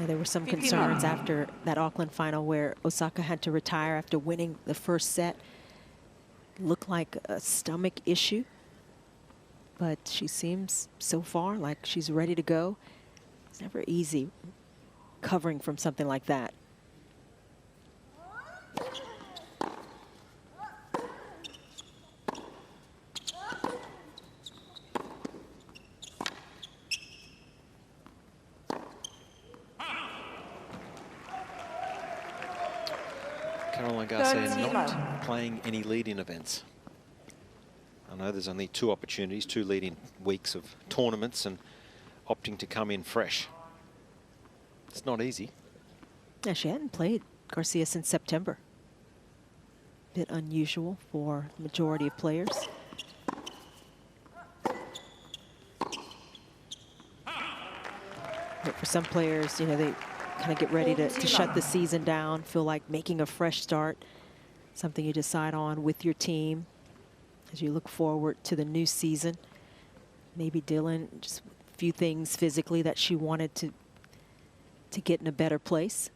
There were some concerns after that Auckland final where Osaka had to retire after winning the first set. Looked like a stomach issue, but she seems so far like she's ready to go. It's never easy covering from something like that. Caroline Garcia not playing any lead-in events. I know there's only 2 opportunities, 2 lead-in weeks of tournaments, and opting to come in fresh. It's not easy. Yeah, she hadn't played Garcia since September. Bit unusual for the majority of players. But for some players, you know, they kind of get ready to shut the season down, feel like making a fresh start, something you decide on with your team as you look forward to the new season. Maybe Dylan, just a few things physically that she wanted to get in a better place.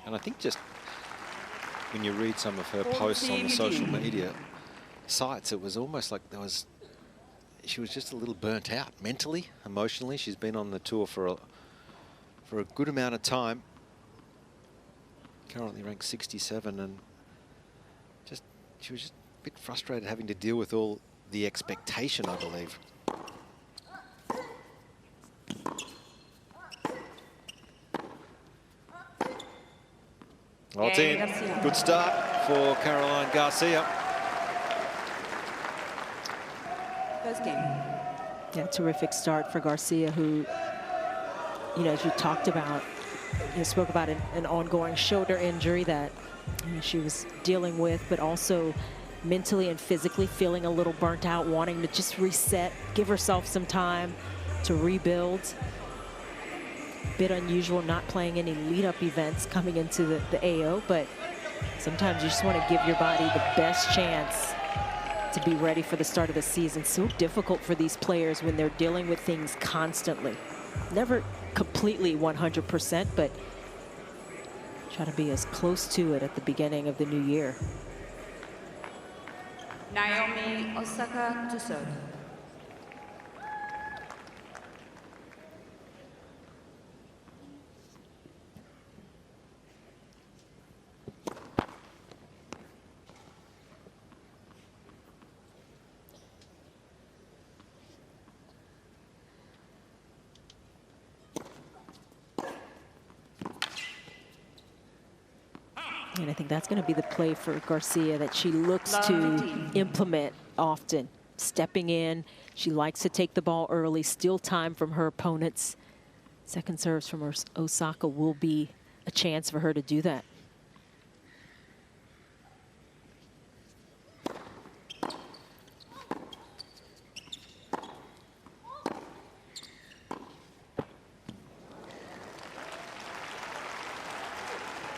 And I think just when you read some of her posts on the social media sites, it was almost like she was just a little burnt out mentally, emotionally. She's been on the tour for a good amount of time. Currently ranked 67, and she was just a bit frustrated having to deal with all the expectation, I believe. Well, it's in. Good start for Caroline Garcia. First game. Yeah, terrific start for Garcia, who, you know, as you talked about, you spoke about an ongoing shoulder injury that she was dealing with, but also mentally and physically feeling a little burnt out, wanting to just reset, give herself some time to rebuild. Bit unusual not playing any lead-up events coming into the AO, but sometimes you just want to give your body the best chance to be ready for the start of the season. So difficult for these players when they're dealing with things constantly. Never completely 100%, but try to be as close to it at the beginning of the new year. Naomi Osaka to serve. And I think that's going to be the play for Garcia that she looks to implement often. Stepping in, she likes to take the ball early, steal time from her opponents. Second serves from Osaka will be a chance for her to do that.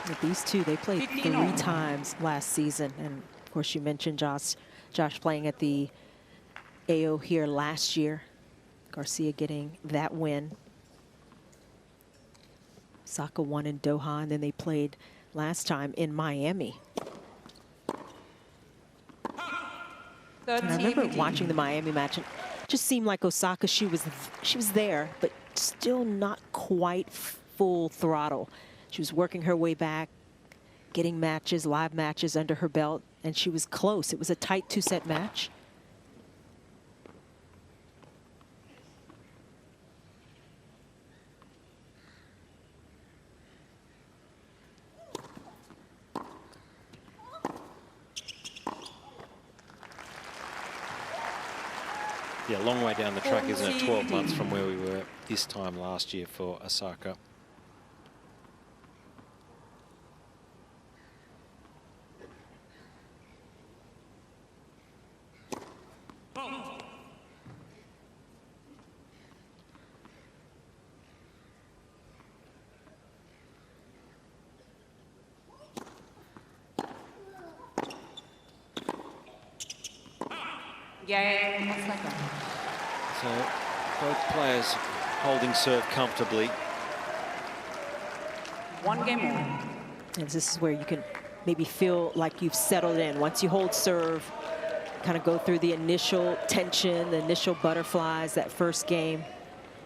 With these two, they played 3 times last season. And of course, you mentioned Josh playing at the AO here last year. Garcia getting that win. Osaka won in Doha, and then they played last time in Miami. And I remember watching the Miami match, and it just seemed like Osaka, she was there, but still not quite full throttle. She was working her way back, getting matches, live matches under her belt, and she was close. It was a tight 2-set match. Yeah, a long way down the track, isn't it? 12 months from where we were this time last year for Osaka. Osaka. So both players holding serve comfortably. 1 game more. And this is where you can maybe feel like you've settled in. Once you hold serve, kind of go through the initial tension, the initial butterflies, that first game.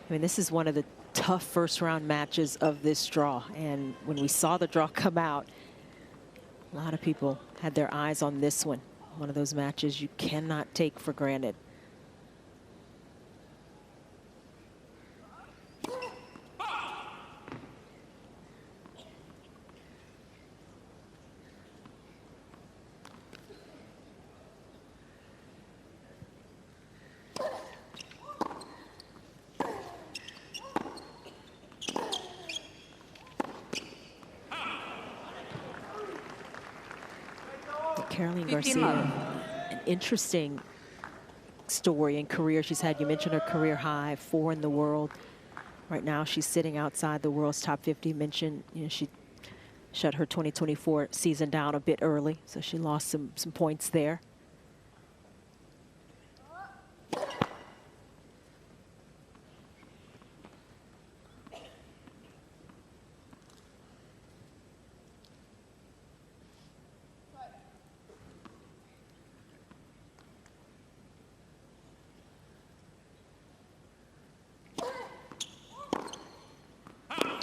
I mean, this is one of the tough first round matches of this draw. And when we saw the draw come out, a lot of people had their eyes on this one. One of those matches you cannot take for granted. Caroline Garcia, an interesting story and career she's had. You mentioned her career high, 4 in the world. Right now, she's sitting outside the world's top 50. Mentioned, you know, she shut her 2024 season down a bit early, so she lost some points there.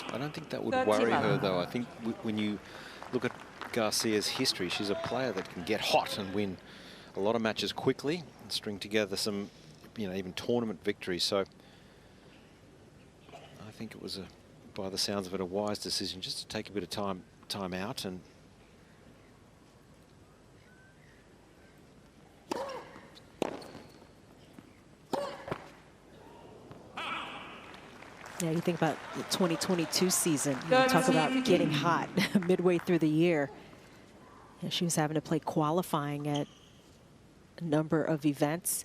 I don't think that would worry her, though. I think when you look at Garcia's history, she's a player that can get hot and win a lot of matches quickly and string together some, you know, even tournament victories. So I think it was, by the sounds of it, a wise decision just to take a bit of time out and Yeah, you think about the 2022 season, you talk about getting hot midway through the year. And she was having to play qualifying at a number of events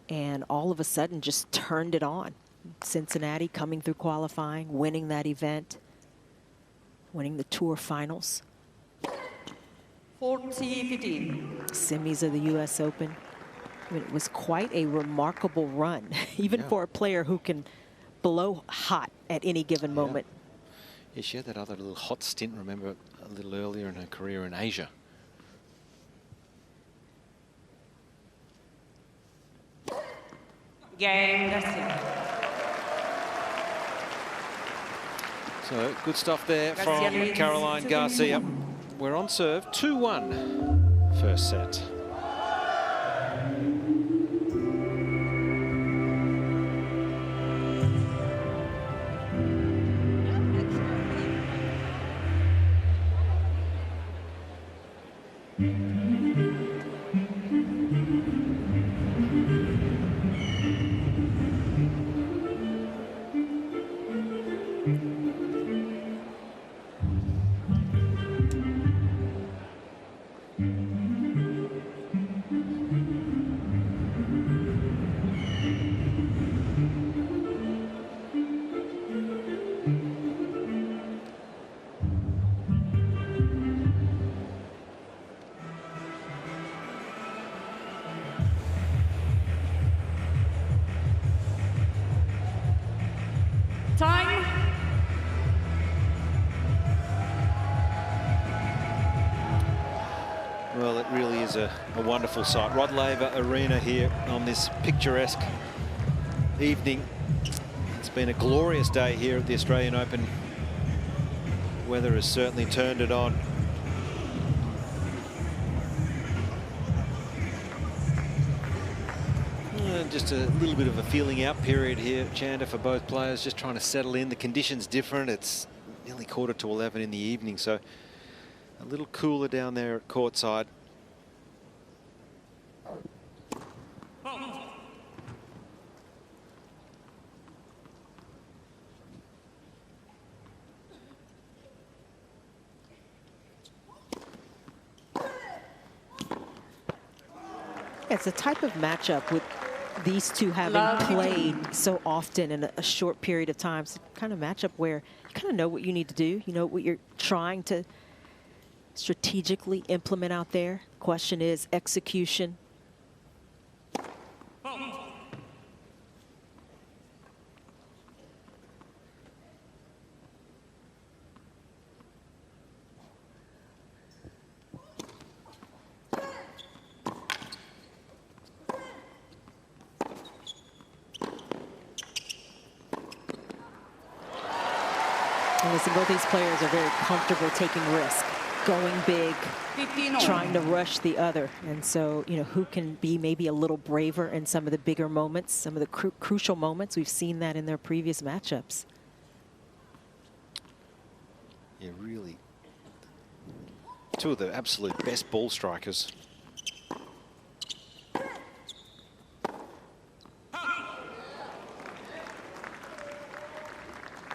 and all of a sudden just turned it on. Cincinnati coming through qualifying, winning that event, winning the tour finals. 40-15. Semis of the US Open. I mean, it was quite a remarkable run, even for a player who can blow hot at any given moment. Yeah, she had that other little hot stint, remember, a little earlier in her career in Asia. Game Garcia. So good stuff there from Caroline Garcia. We're on serve, 2-1, first set. Time. Well, it really is a wonderful sight. Rod Laver Arena here on this picturesque evening. It's been a glorious day here at the Australian Open. Weather has certainly turned it on. Just a little bit of a feeling out period here, Chanda, for both players, just trying to settle in. The conditions different. It's nearly 11:15 in the evening, so a little cooler down there at courtside. It's a type of matchup with these two having played so often in a short period of time. It's the kind of matchup where you kind of know what you need to do. You know what you're trying to strategically implement out there. Question is execution. And listen, both these players are very comfortable taking risk, going big, 15 trying to rush the other. And so, you know, who can be maybe a little braver in some of the bigger moments, some of the crucial moments. We've seen that in their previous matchups. Yeah, really. Two of the absolute best ball strikers.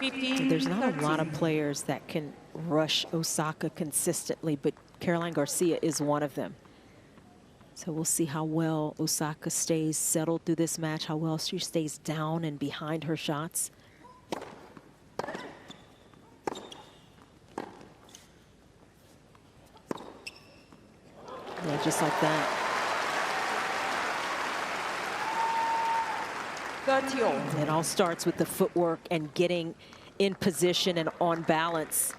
There's not a lot of players that can rush Osaka consistently, but Caroline Garcia is one of them. So we'll see how well Osaka stays settled through this match, how well she stays down and behind her shots. Yeah, just like that. 30. It all starts with the footwork and getting in position and on balance.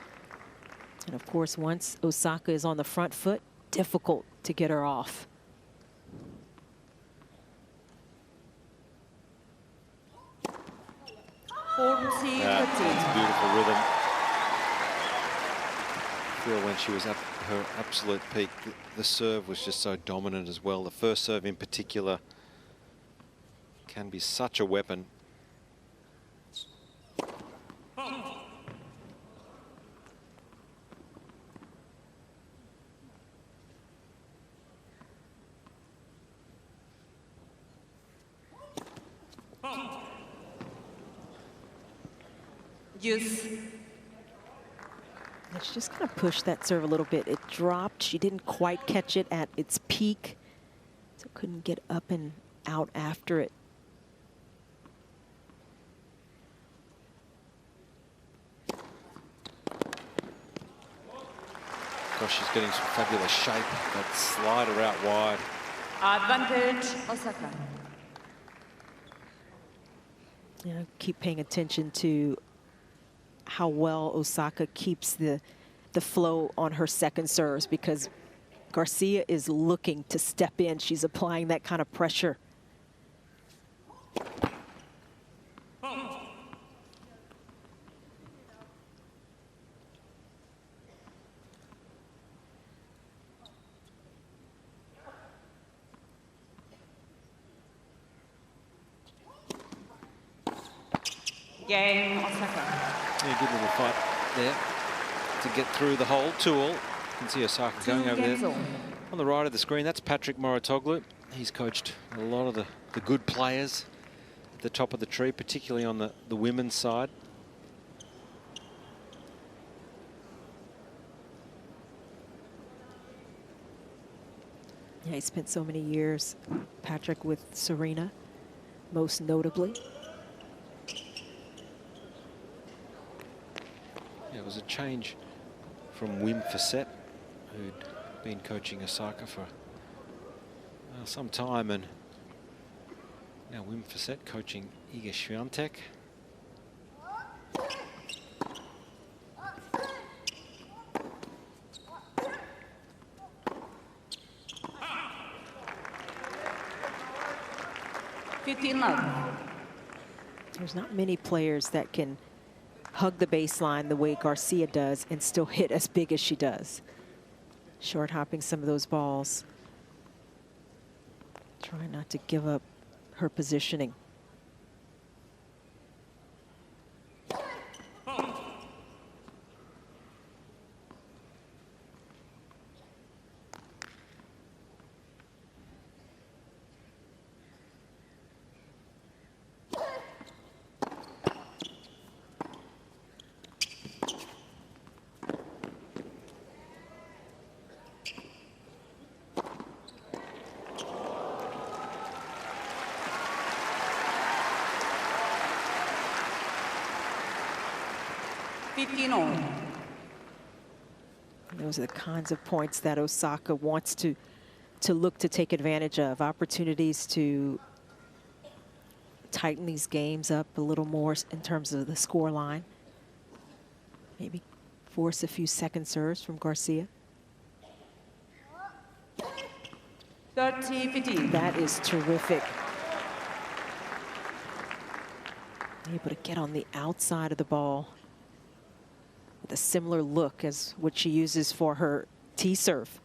And of course, once Osaka is on the front foot, difficult to get her off. That's a beautiful rhythm. I feel when she was at her absolute peak, the serve was just so dominant as well. The first serve in particular can be such a weapon. Use. She's just going to push that serve a little bit. It dropped. She didn't quite catch it at its peak, so couldn't get up and out after it. Gosh, she's getting some fabulous shape. That slider out wide. Advantage, Osaka. You know, keep paying attention to how well Osaka keeps the flow on her second serves, because Garcia is looking to step in. She's applying that kind of pressure. Game, Osaka. Yeah, good little fight there to get through the hole. 2-all. You can see Osaka going over there. On the right of the screen, that's Patrick Mouratoglou. He's coached a lot of the good players at the top of the tree, particularly on the women's side. Yeah, he spent so many years, Patrick, with Serena, most notably. Yeah, it was a change from Wim Fissette, who'd been coaching Osaka for some time, and now Wim Fissette coaching Iga Swiatek. There's not many players that can hug the baseline the way Garcia does and still hit as big as she does. Short hopping some of those balls. Trying not to give up her positioning. Those are the kinds of points that Osaka wants to look to take advantage of. Opportunities to tighten these games up a little more in terms of the score line. Maybe force a few second serves from Garcia. 30-15. That is terrific. Able to get on the outside of the ball. with a similar look as what she uses for her tee serve.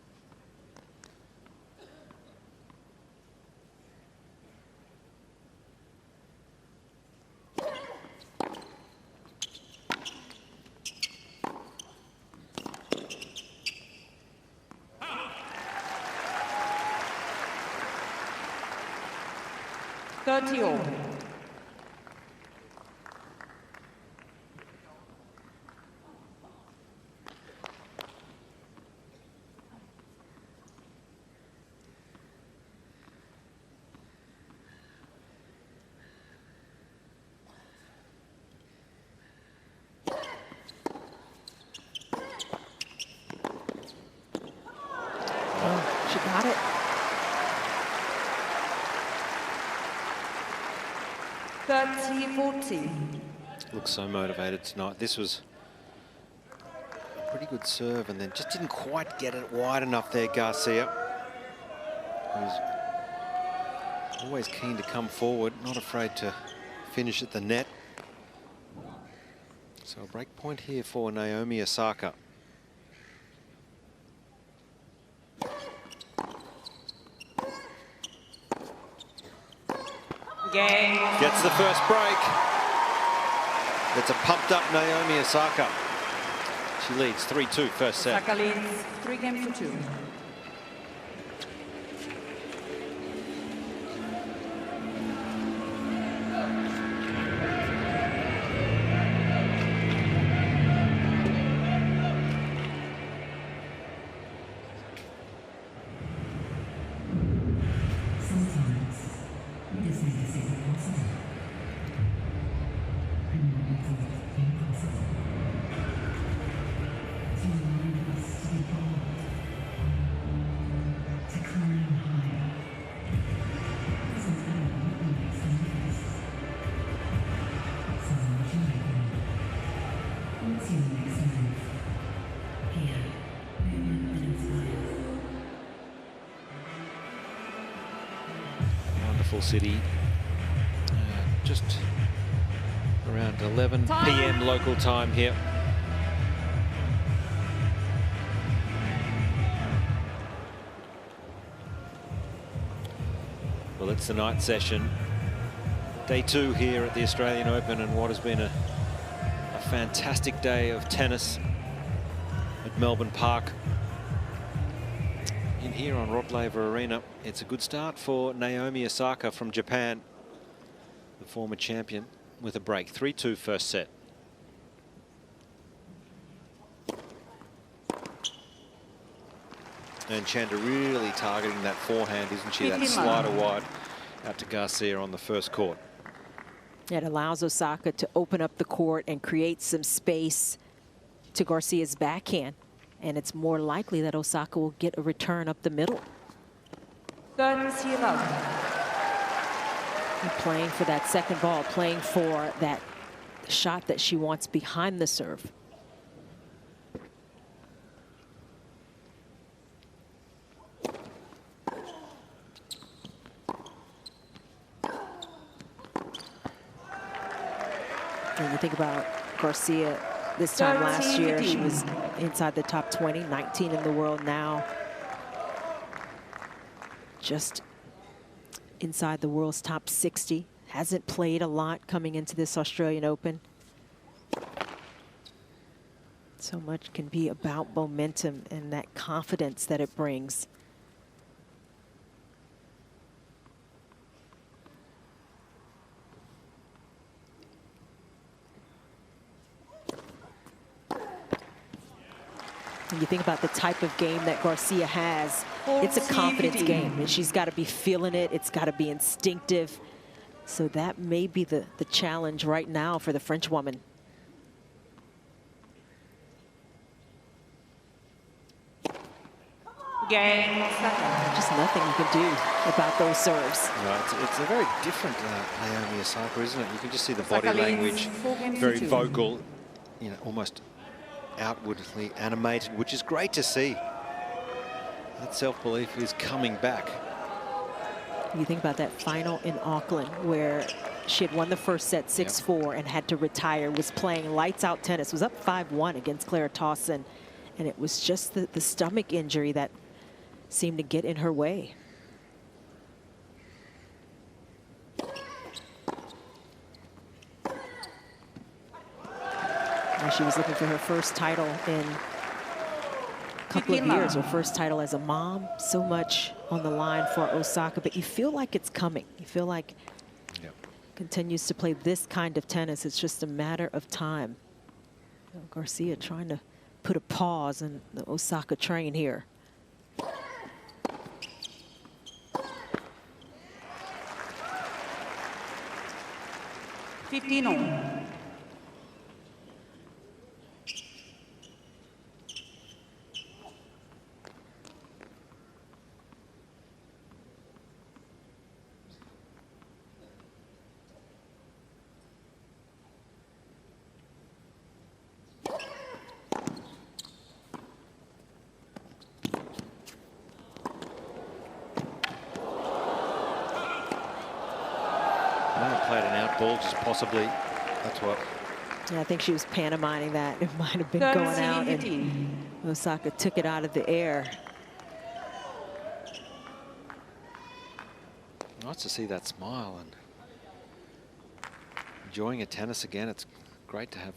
She got it. Looks so motivated tonight. This was a pretty good serve and then just didn't quite get it wide enough there, Garcia. Who's always keen to come forward, not afraid to finish at the net. So a break point here for Naomi Osaka. Gets the first break. It's a pumped up Naomi Osaka. She leads 3-2 first set. Osaka leads 3-2. Wonderful city. Just around 11 p.m. local time here. Well, it's the night session. Day 2 here at the Australian Open, and what has been a fantastic day of tennis at Melbourne Park. In here on Rod Laver Arena, it's a good start for Naomi Osaka from Japan, the former champion, with a break. 3-2 first set. And Chanda really targeting that forehand, isn't she? That slider wide out to Garcia on the first court. It allows Osaka to open up the court and create some space to Garcia's backhand. And it's more likely that Osaka will get a return up the middle. And playing for that second ball, playing for that shot that she wants behind the serve. When you think about Garcia, this time last year, she was inside the top 20, 19 in the world now. Just inside the world's top 60. Hasn't played a lot coming into this Australian Open. So much can be about momentum and that confidence that it brings. When you think about the type of game that Garcia has, it's a confidence game, and she's got to be feeling it. It's got to be instinctive. So that may be the challenge right now for the French woman. Just nothing you can do about those serves. No, it's a very different Naomi Osaka, isn't it? You can just see the body language, very vocal, you know, almost outwardly animated, which is great to see. That self-belief is coming back. You think about that final in Auckland where she had won the first set 6-4 and had to retire, was playing lights out tennis, was up 5-1 against Clara Tauson. And it was just the stomach injury that seemed to get in her way. And she was looking for her first title in a couple of years, her first title as a mom. So much on the line for Osaka, but you feel like it's coming. You feel like continues to play this kind of tennis. It's just a matter of time. You know, Garcia trying to put a pause in the Osaka train here. Fifteen. Played an out ball, just possibly. That's what. Yeah, I think she was pantomiming that. It might have been going out, and Osaka took it out of the air. Nice to see that smile and enjoying a tennis again. It's great to have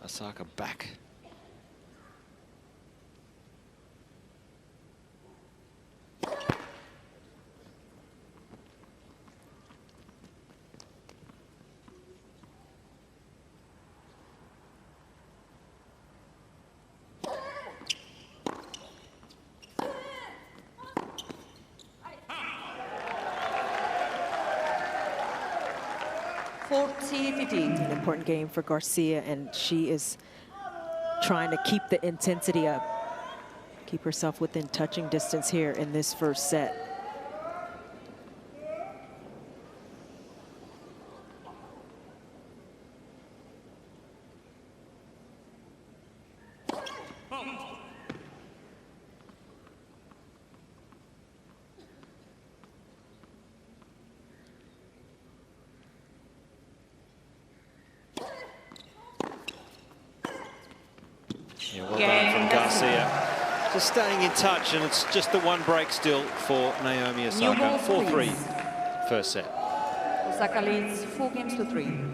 Osaka back. An important game for Garcia, and she is trying to keep the intensity up, keep herself within touching distance here in this first set. Well done from Garcia. Just staying in touch, and it's just the one break still for Naomi Osaka. 4-3 first set. Osaka leads 4-3.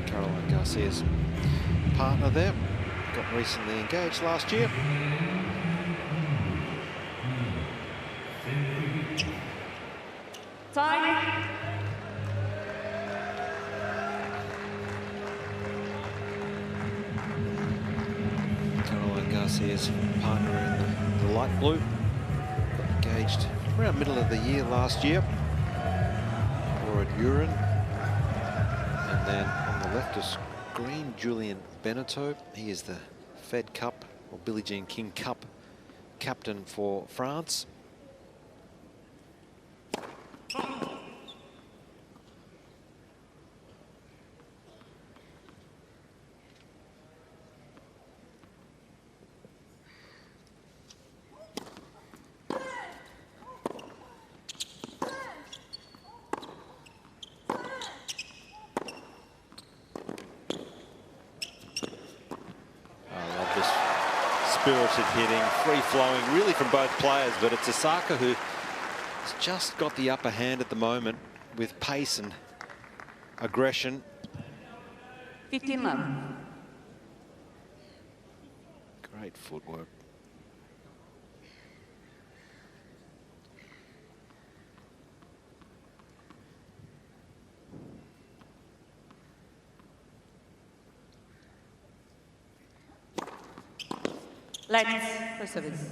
Caroline Garcia's partner there, got recently engaged last year. Time. Caroline Garcia's partner in the light blue, got engaged around middle of the year last year, or at Urin. And then on the left is green, Julian Beneteau. He is the Fed Cup, or Billie Jean King Cup captain for France. Spirited hitting, free-flowing, really from both players, but it's Osaka who has just got the upper hand at the moment with pace and aggression. 15-love. Great footwork. Lights for service.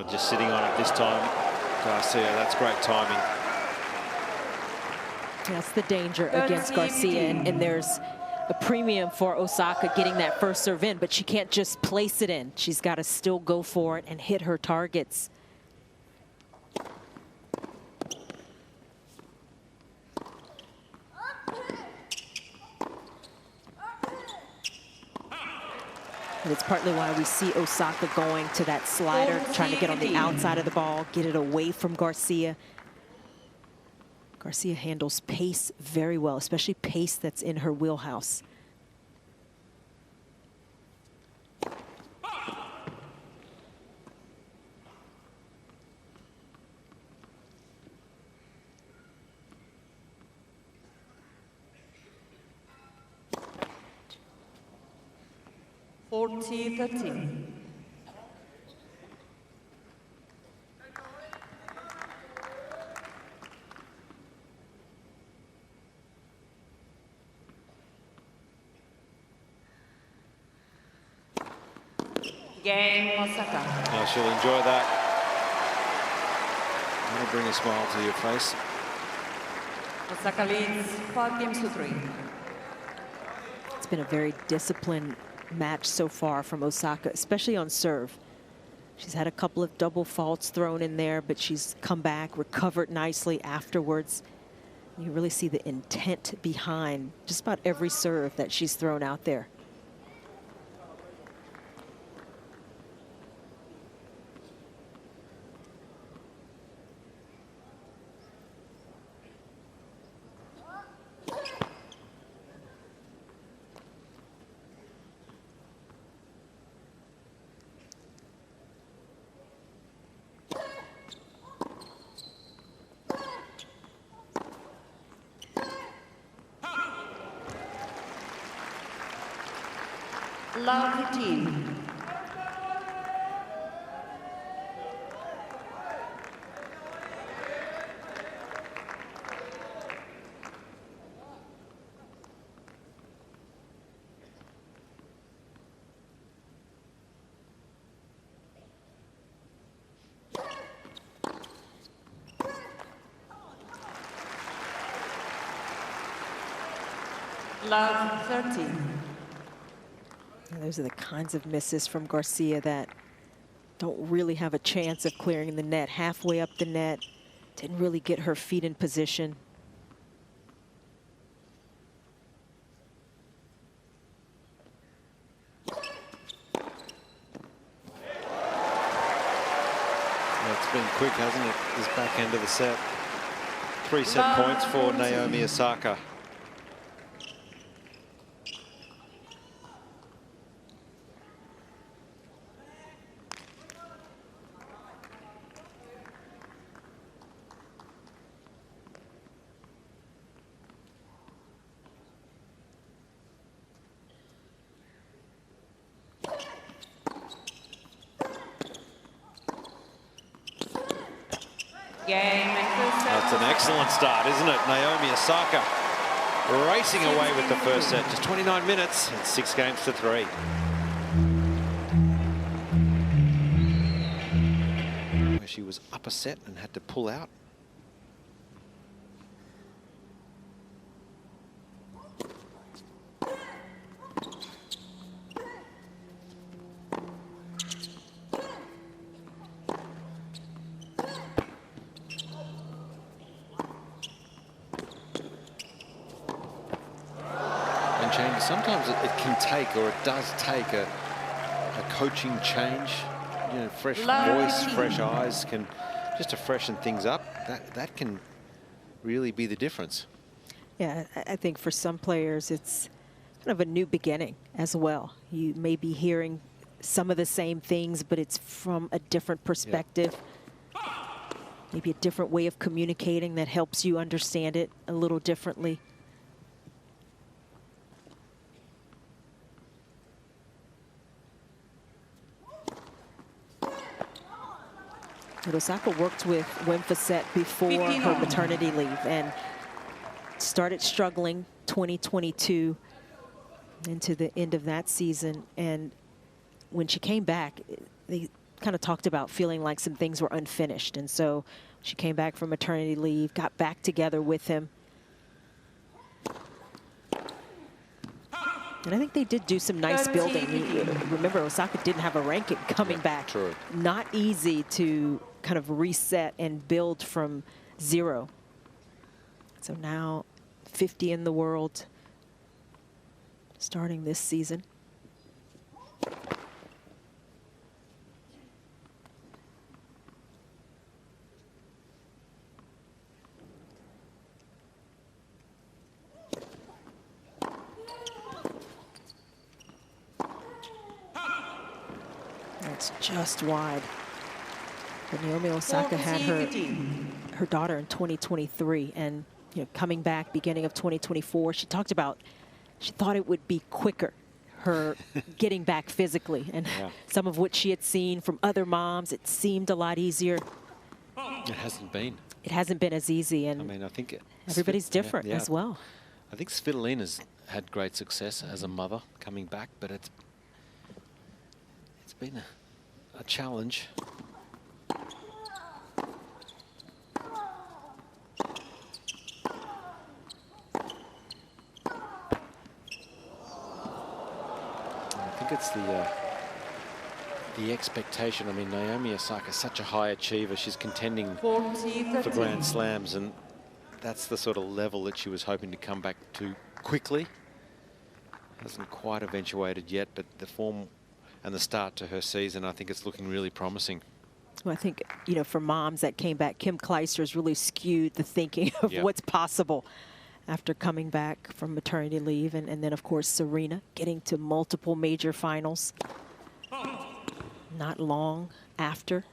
Just sitting on it this time, Garcia. That's great timing. That's the danger against Garcia, and there's a premium for Osaka getting that first serve in, but she can't just place it in. She's got to still go for it and hit her targets. And it's partly why we see Osaka going to that slider, trying to get on the outside of the ball, get it away from Garcia. Garcia handles pace very well, especially pace that's in her wheelhouse. (40-13). Game, Osaka. Yeah, she'll enjoy that. That'll bring a smile to your face. Osaka leads 5-3. It's been a very disciplined match so far from Osaka, especially on serve. She's had a couple of double faults thrown in there, but she's come back, recovered nicely afterwards. You really see the intent behind just about every serve that she's thrown out there. Love 15. Love 13. Those are the kinds of misses from Garcia that don't really have a chance of clearing the net. Halfway up the net, didn't really get her feet in position. It's been quick, hasn't it, this back end of the set. 3 set points for Naomi Osaka. That's an excellent start, isn't it? Naomi Osaka racing away with the first set. Just 29 minutes and 6-3. Where she was up a set and had to pull out. Sometimes it can take, or it does take, a coaching change. You know, fresh voice, fresh eyes can just to freshen things up, that can really be the difference. Yeah, I think for some players, it's kind of a new beginning as well. You may be hearing some of the same things, but it's from a different perspective. Yep. Maybe a different way of communicating that helps you understand it a little differently. And Osaka worked with Wimfacet before her maternity leave and started struggling 2022 into the end of that season. And when she came back, they kind of talked about feeling like some things were unfinished. And so she came back from maternity leave, got back together with him. And I think they did do some nice building. Remember, Osaka didn't have a ranking coming back. True. Not easy to kind of reset and build from zero. So now 50 in the world starting this season. That's just wide. But Naomi Osaka had her daughter in 2023, and coming back beginning of 2024, she talked about she thought it would be quicker, her getting back physically, and some of what she had seen from other moms, it seemed a lot easier. It hasn't been. It hasn't been as easy, and I mean, I think everybody's different as well. I think Svitolina's had great success as a mother coming back, but it's been a challenge. I think it's the expectation. I mean, Naomi Osaka is such a high achiever. She's contending for Grand Slams, and that's the sort of level that she was hoping to come back to quickly. Hasn't quite eventuated yet, but the form and the start to her season, I think it's looking really promising. Well, I think, for moms that came back, Kim Kleister's really skewed the thinking of what's possible after coming back from maternity leave. And then, of course, Serena getting to multiple major finals not long after.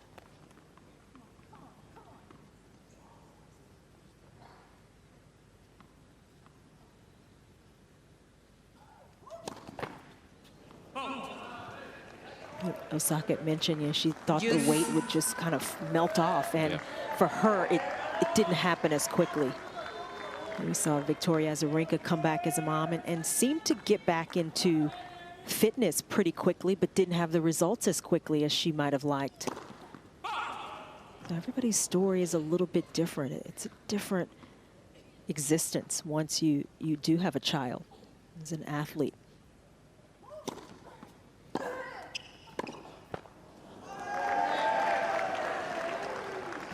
Osaka mentioned, she thought the weight would just kind of melt off, and for her, it didn't happen as quickly. And we saw Victoria Azarenka come back as a mom and seemed to get back into fitness pretty quickly, but didn't have the results as quickly as she might have liked. Now, everybody's story is a little bit different. It's a different existence once you do have a child as an athlete.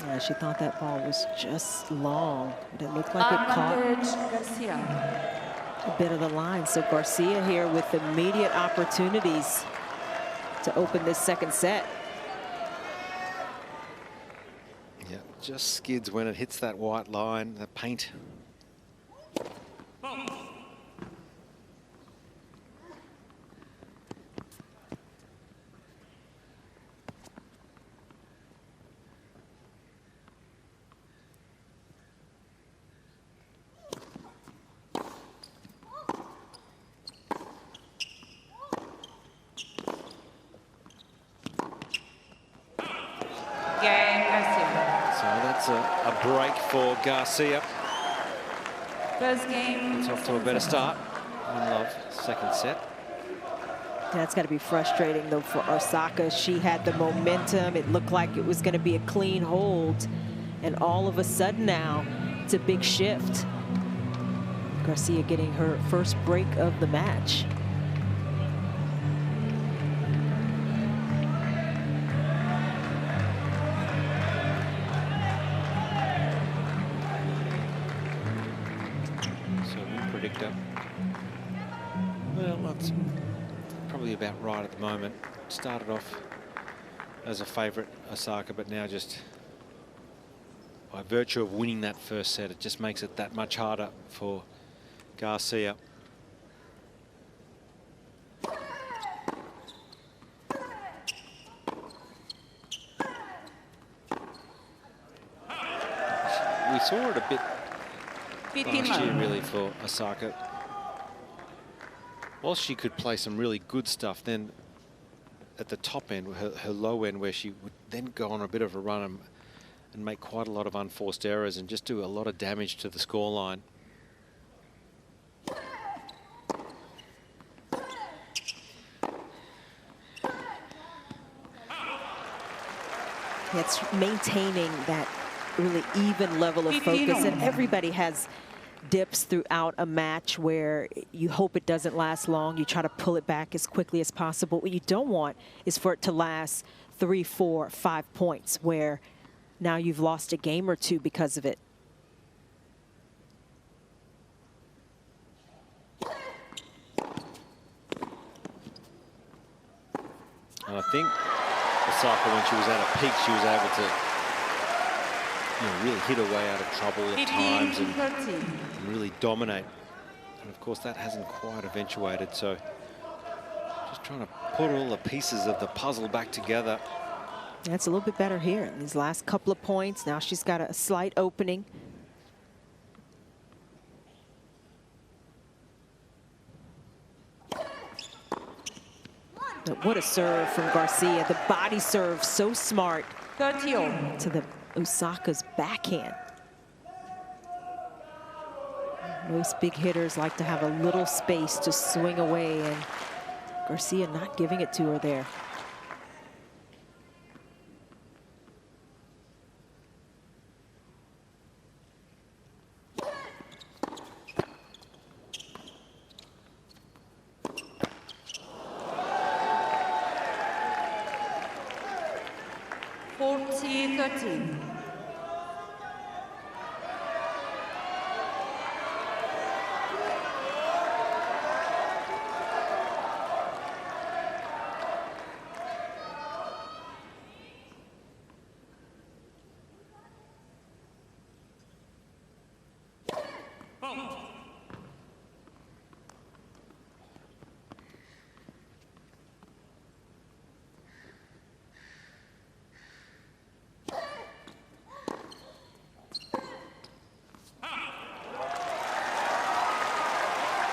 Yeah, she thought that ball was just long, but it looked like it caught Garcia. A bit of the line. So Garcia here with immediate opportunities to open this second set. Yeah, just skids when it hits that white line, the paint. A break for Garcia. First game. It's off to a better start. 1-love, second set. That's got to be frustrating, though, for Osaka. She had the momentum. It looked like it was going to be a clean hold. And all of a sudden now, it's a big shift. Garcia getting her first break of the match. Well, that's probably about right at the moment. Started off as a favourite, Osaka, but now just by virtue of winning that first set, it just makes it that much harder for Garcia. We saw it a bit last year, really, for Osaka. Whilst she could play some really good stuff, then at the top end, her low end, where she would then go on a bit of a run and make quite a lot of unforced errors and just do a lot of damage to the scoreline. It's maintaining that really even level of focus, and everybody has dips throughout a match where you hope it doesn't last long. You try to pull it back as quickly as possible. What you don't want is for it to last 3, 4, 5 points, where now you've lost a game or two because of it. And I think Osaka, when she was at a peak, she was able to really hit her way out of trouble at times and really dominate. And of course, that hasn't quite eventuated. So just trying to put all the pieces of the puzzle back together. That's a little bit better here in these last couple of points. Now she's got a slight opening. But what a serve from Garcia. The body serve, so smart to the Osaka's backhand. Most big hitters like to have a little space to swing away, and Garcia not giving it to her there.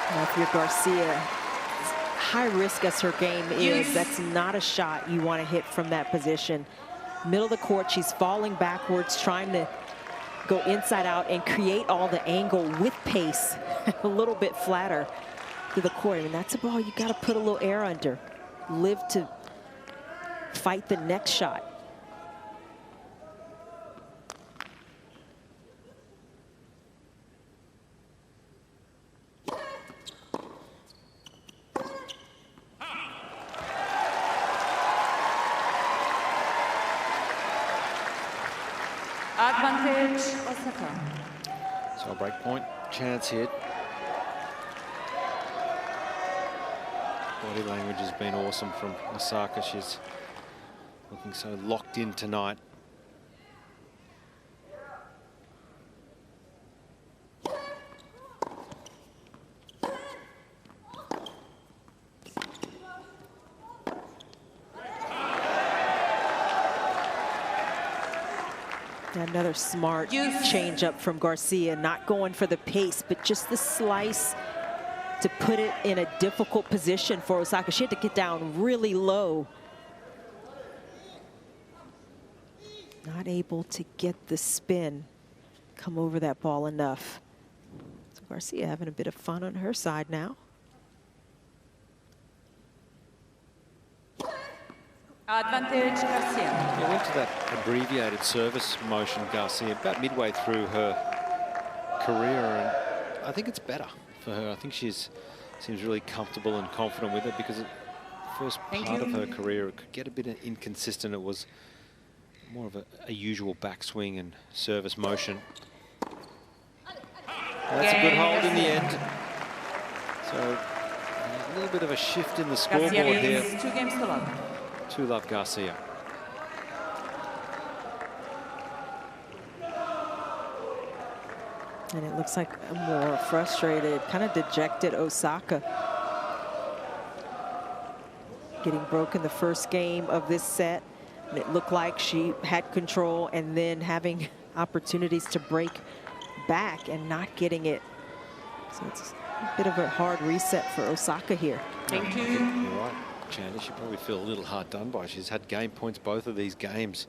Now, if you're Garcia, high risk as her game is, that's not a shot you want to hit from that position. Middle of the court, she's falling backwards, trying to go inside out and create all the angle with pace, a little bit flatter to the court. I mean, that's a ball you got to put a little air under, live to fight the next shot. Advantage, Osaka. So a break point chance here. Body language has been awesome from Osaka. She's looking so locked in tonight. Another smart change up from Garcia, not going for the pace, but just the slice to put it in a difficult position for Osaka. She had to get down really low. Not able to get the spin, come over that ball enough. So Garcia having a bit of fun on her side now. Advantage, Garcia. She went to that abbreviated service motion, Garcia, about midway through her career, and I think it's better for her. I think she's seems really comfortable and confident with it, because the first part of her career, it could get a bit inconsistent. It was more of a usual backswing and service motion. That's a good hold in the end. So a little bit of a shift in the scoreboard here. 2 games to love. To love Garcia. And it looks like a more frustrated, kind of dejected Osaka. Getting broken the first game of this set. And it looked like she had control, and then having opportunities to break back and not getting it. So it's a bit of a hard reset for Osaka here. Thank you. You're right, Chandler. She probably feel a little hard done by. She's had game points both of these games.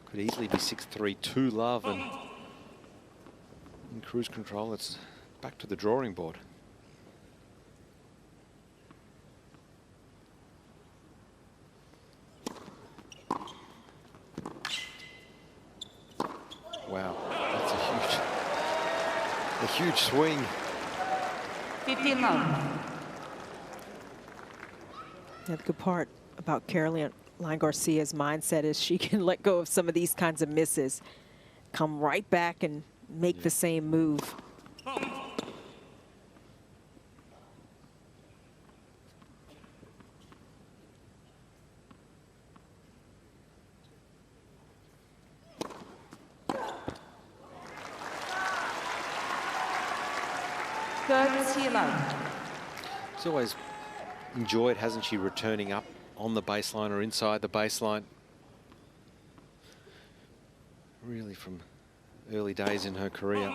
Could easily be 6-3 to love, and in cruise control, it's back to the drawing board. Wow, that's a huge swing. 15 love. Yeah, the good part about Caroline Garcia's mindset is she can let go of some of these kinds of misses, come right back and make the same move. Third love. She's always enjoyed, hasn't she, returning up on the baseline or inside the baseline. Really from early days in her career.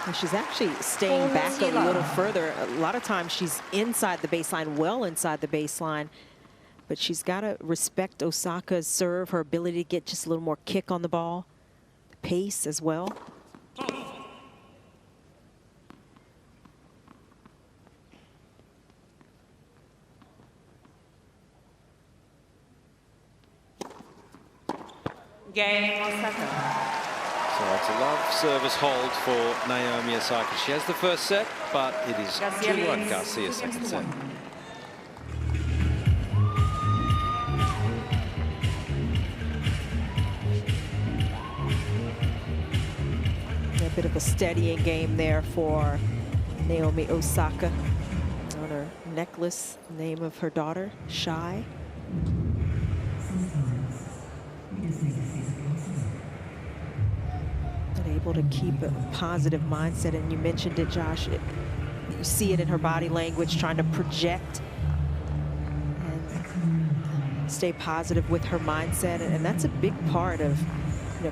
And she's actually staying back a little further. A lot of times she's inside the baseline, well inside the baseline. But she's got to respect Osaka's serve, her ability to get just a little more kick on the ball, the pace as well. Game Osaka. So it's a love service hold for Naomi Osaka. She has the first set, but it is 2-1 Garcia second set. A bit of a steadying game there for Naomi Osaka. On her necklace, name of her daughter, Shy. And able to keep a positive mindset. And you mentioned it, Josh. You see it in her body language, trying to project and stay positive with her mindset. And that's a big part of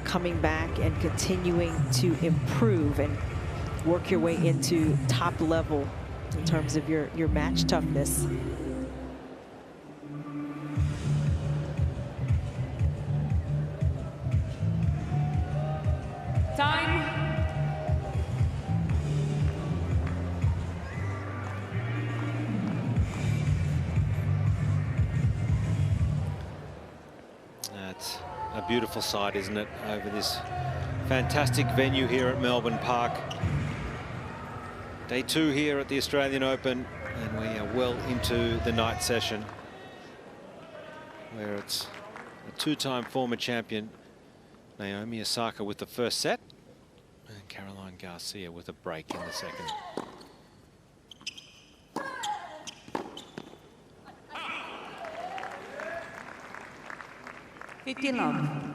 coming back and continuing to improve and work your way into top level in terms of your match toughness. Time. That's a beautiful sight, isn't it, over this fantastic venue here at Melbourne Park. Day 2 here at the Australian Open, and we are well into the night session, where it's a 2-time former champion Naomi Osaka with the first set, and Caroline Garcia with a break in the second. love.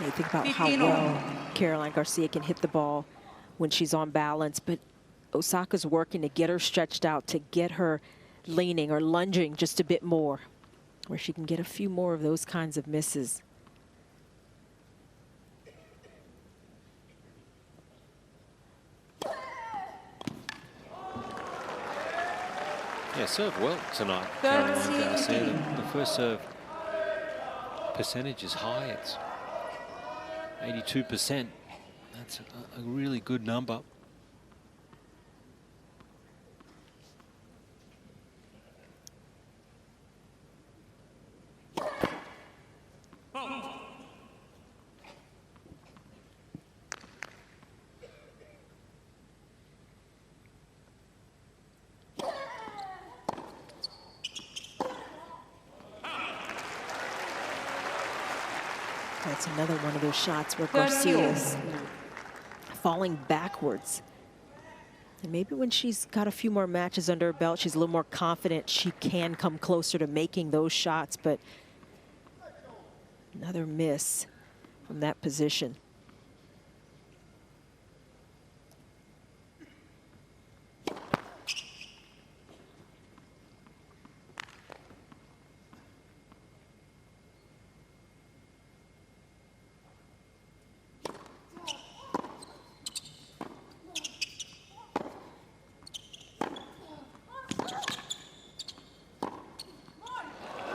You think about how well Caroline Garcia can hit the ball when she's on balance, but Osaka's working to get her stretched out, to get her leaning or lunging just a bit more, where she can get a few more of those kinds of misses. Yeah, serve well tonight, Caroline Garcia. The first serve percentage is high. It's 82%. That's a really good number. That's another one of those shots where Good Garcia's falling backwards. And maybe when she's got a few more matches under her belt, she's a little more confident she can come closer to making those shots, but another miss from that position.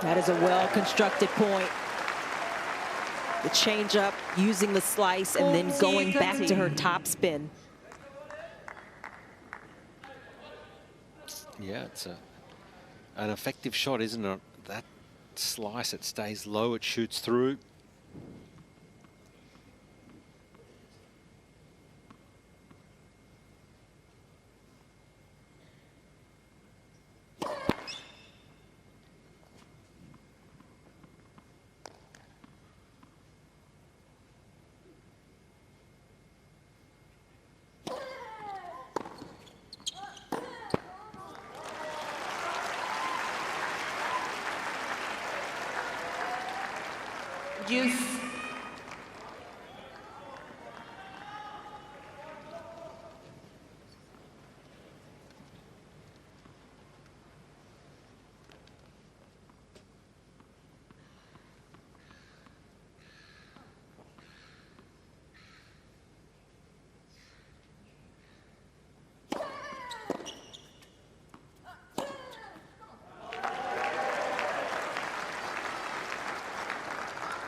That is a well-constructed point. The change up, using the slice, and then going back to her top spin. Yeah, it's an effective shot, isn't it? That slice, it stays low, it shoots through. Juice.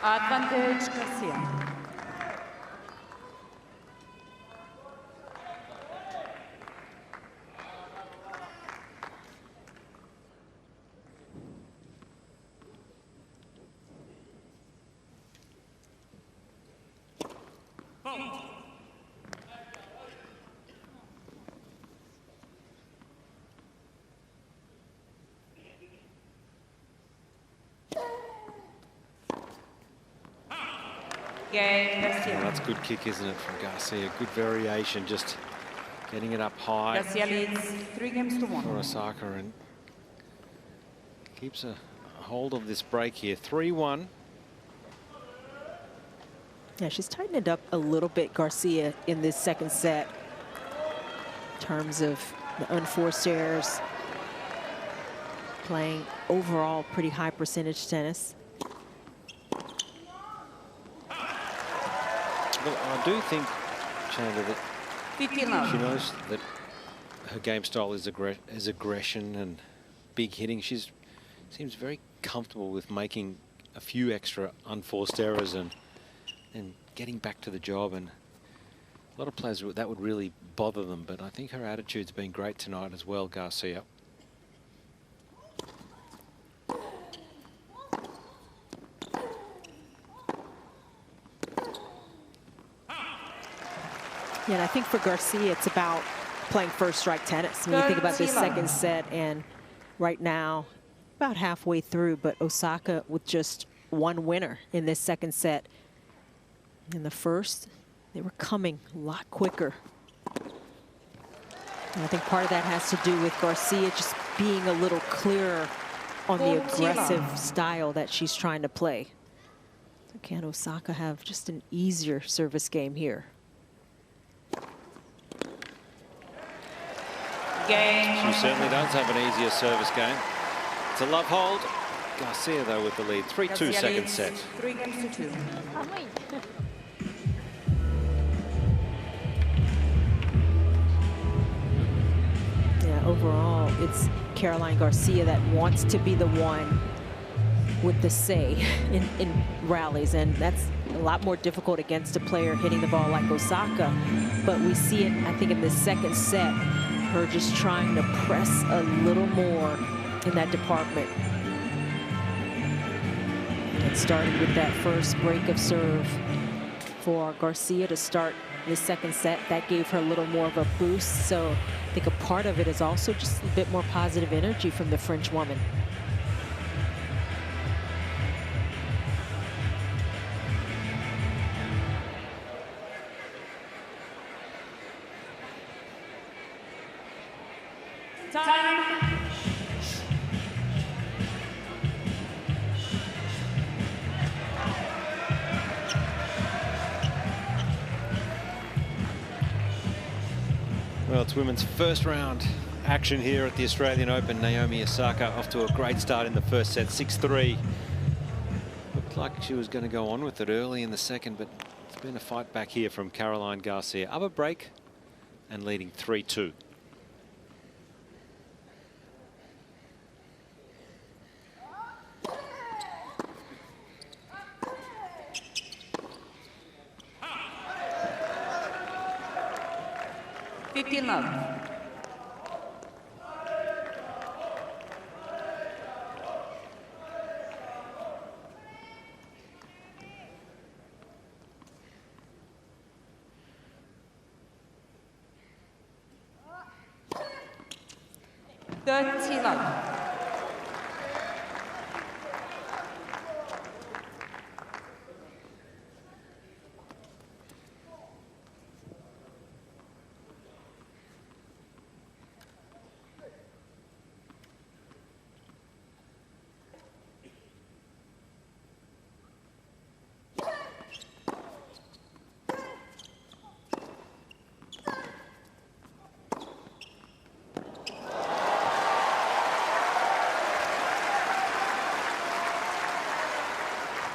Advantage Garcia. Cain Garcia. Well, that's good kick, isn't it, from Garcia? Good variation, just getting it up high. Garcia leads 3-1 for Osaka and keeps a hold of this break here. 3-1. Yeah, she's tightened it up a little bit, Garcia, in this second set. In terms of the unforced errors. Playing overall pretty high percentage tennis. Well, I do think, Chandler, that 50 love. she knows that her game style is aggression and big hitting. She seems very comfortable with making a few extra unforced errors and getting back to the job. And a lot of players, that would really bother them. But I think her attitude's been great tonight as well, Garcia. Yeah, and I think for Garcia, it's about playing first strike tennis. When you think about this second set, and right now, about halfway through, but Osaka with just one winner in this second set. In the first, they were coming a lot quicker. And I think part of that has to do with Garcia just being a little clearer on the aggressive style that she's trying to play. So can Osaka have just an easier service game here? She certainly does have an easier service game. It's a love hold. Garcia, though, with the lead. 3-2 second set. 3-2. Yeah, overall, it's Caroline Garcia that wants to be the one with the say in rallies, and that's a lot more difficult against a player hitting the ball like Osaka. But we see it, I think, in the second set, her just trying to press a little more in that department. It started with that first break of serve for Garcia to start the second set. That gave her a little more of a boost. So I think a part of it is also just a bit more positive energy from the French woman. Time. Well, it's women's first round action here at the Australian Open. Naomi Osaka off to a great start in the first set, 6-3. Looked like she was going to go on with it early in the second, but it's been a fight back here from Caroline Garcia. Up a break and leading 3-2. Love. 30 love.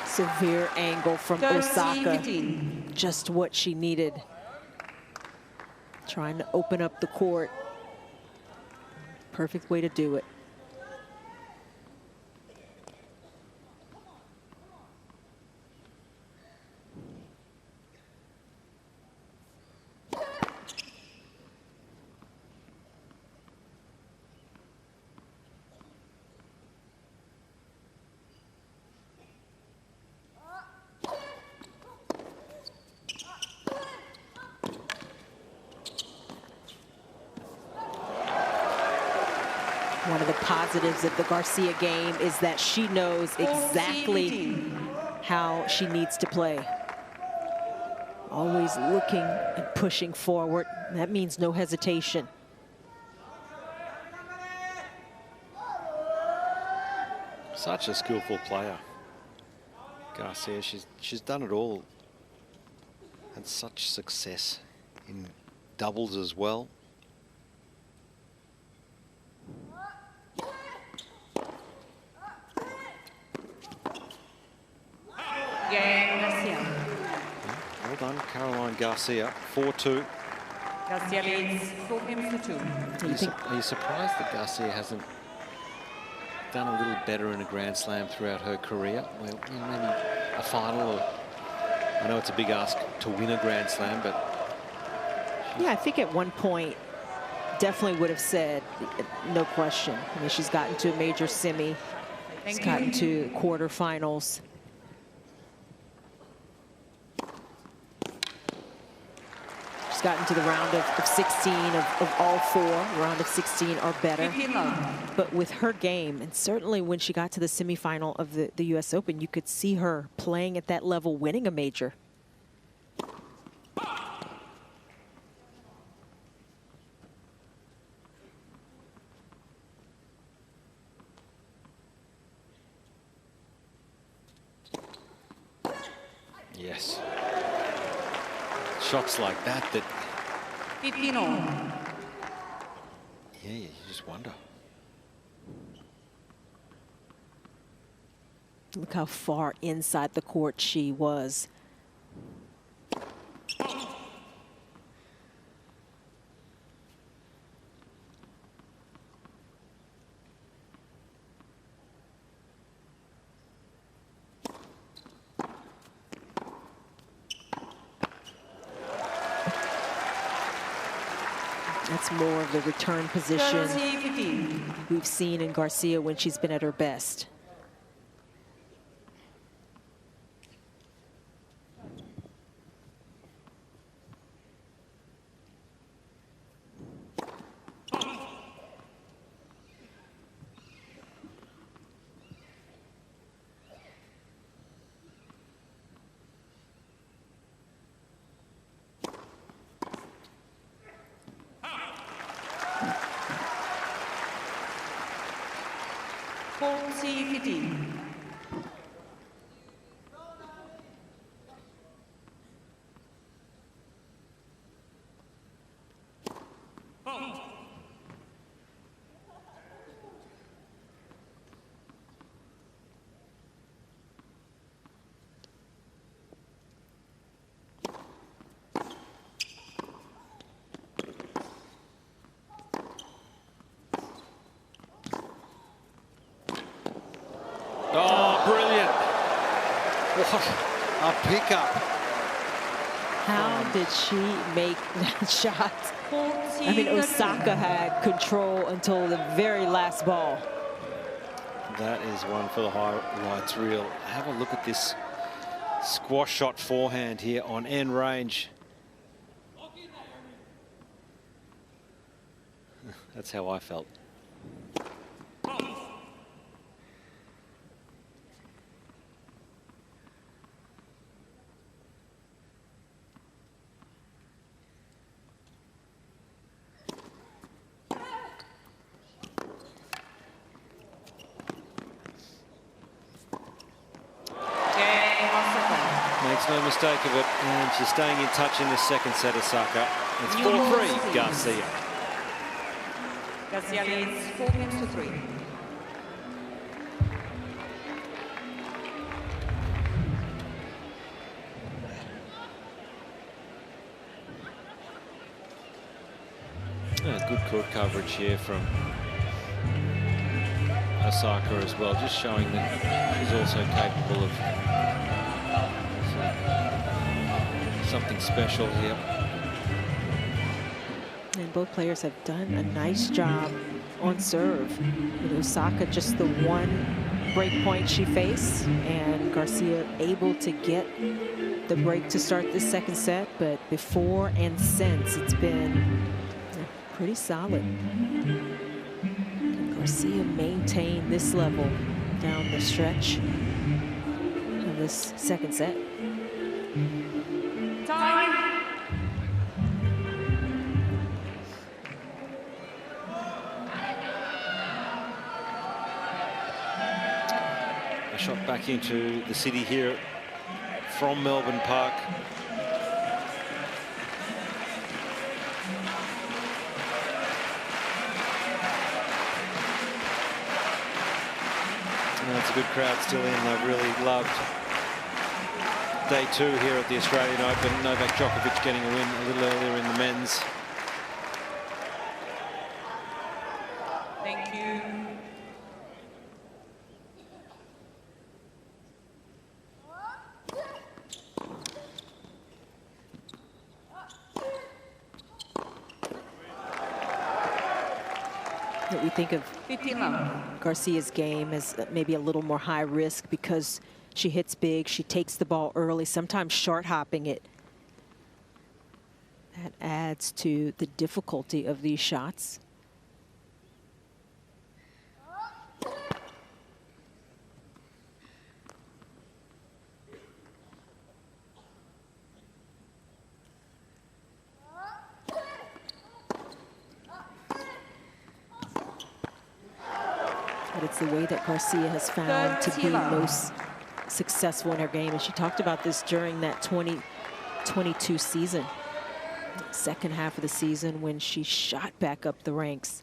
Severe angle from Osaka. Just what she needed. Trying to open up the court. Perfect way to do it. One of the positives of the Garcia game is that she knows exactly how she needs to play. Always looking and pushing forward. That means no hesitation. Such a skillful player, Garcia. She's done it all. Had such success in doubles as well. Well done, Caroline Garcia, 4-2. Garcia leads 4 games to 2. Are you surprised that Garcia hasn't done a little better in a Grand Slam throughout her career? Well, you know, maybe a final, or I know it's a big ask to win a Grand Slam, but yeah, I think at one point definitely would have said no question. I mean, she's gotten to a major semi, she's gotten to quarterfinals. Gotten to the round of 16 of all four. Round of 16 or better. But with her game, and certainly when she got to the semifinal of the US Open, you could see her playing at that level, winning a major. yes. Shots like that 15 all. Yeah, you just wonder. Look how far inside the court she was. That's more of the return position we've seen in Garcia when she's been at her best. 40-15. Oh, brilliant. What a pickup. How did she make that shot? I mean, Osaka had control until the very last ball. That is one for the highlights reel. Have a look at this squash shot forehand here on end range. That's how I felt. Makes no mistake of it, and she's staying in touch in the second set, Osaka. It's 4-3, Garcia. Garcia leads 4-3. Good court coverage here from Osaka as well, just showing that she's also capable of something special here. And both players have done a nice job on serve. With Osaka just the one break point she faced, and Garcia able to get the break to start this second set, but before and since it's been pretty solid. Can Garcia maintain this level down the stretch of this second set? Time. A shot back into the city here from Melbourne Park. It's a good crowd still in. They've really loved day two here at the Australian Open. Novak Djokovic getting a win a little earlier in the men's. Thank you. We think of 15 love. Garcia's game as maybe a little more high risk because she hits big, she takes the ball early, sometimes short hopping it. That adds to the difficulty of these shots. But it's the way that Garcia has found to be most successful in her game. And she talked about this during that 2022 season, second half of the season, when she shot back up the ranks.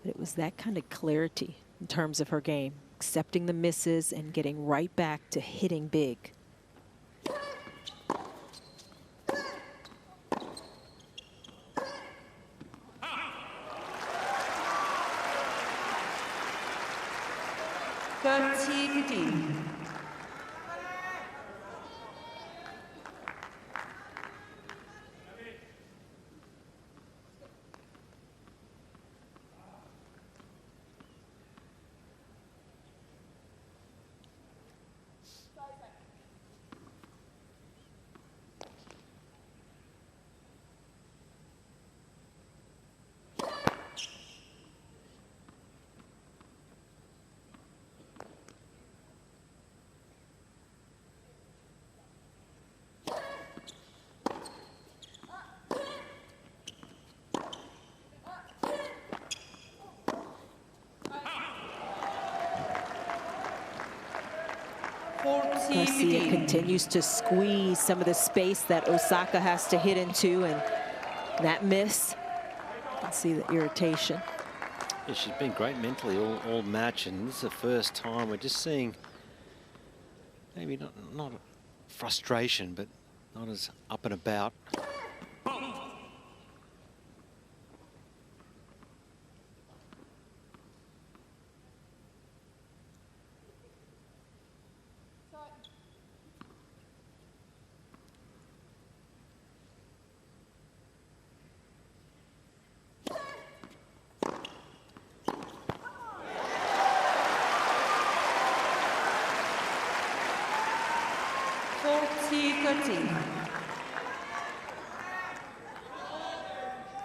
But it was that kind of clarity in terms of her game, accepting the misses and getting right back to hitting big. Garcia continues to squeeze some of the space that Osaka has to hit into, and that miss. You can see the irritation. Yeah, she's been great mentally all match, and this is the first time we're just seeing maybe not frustration, but not as up and about.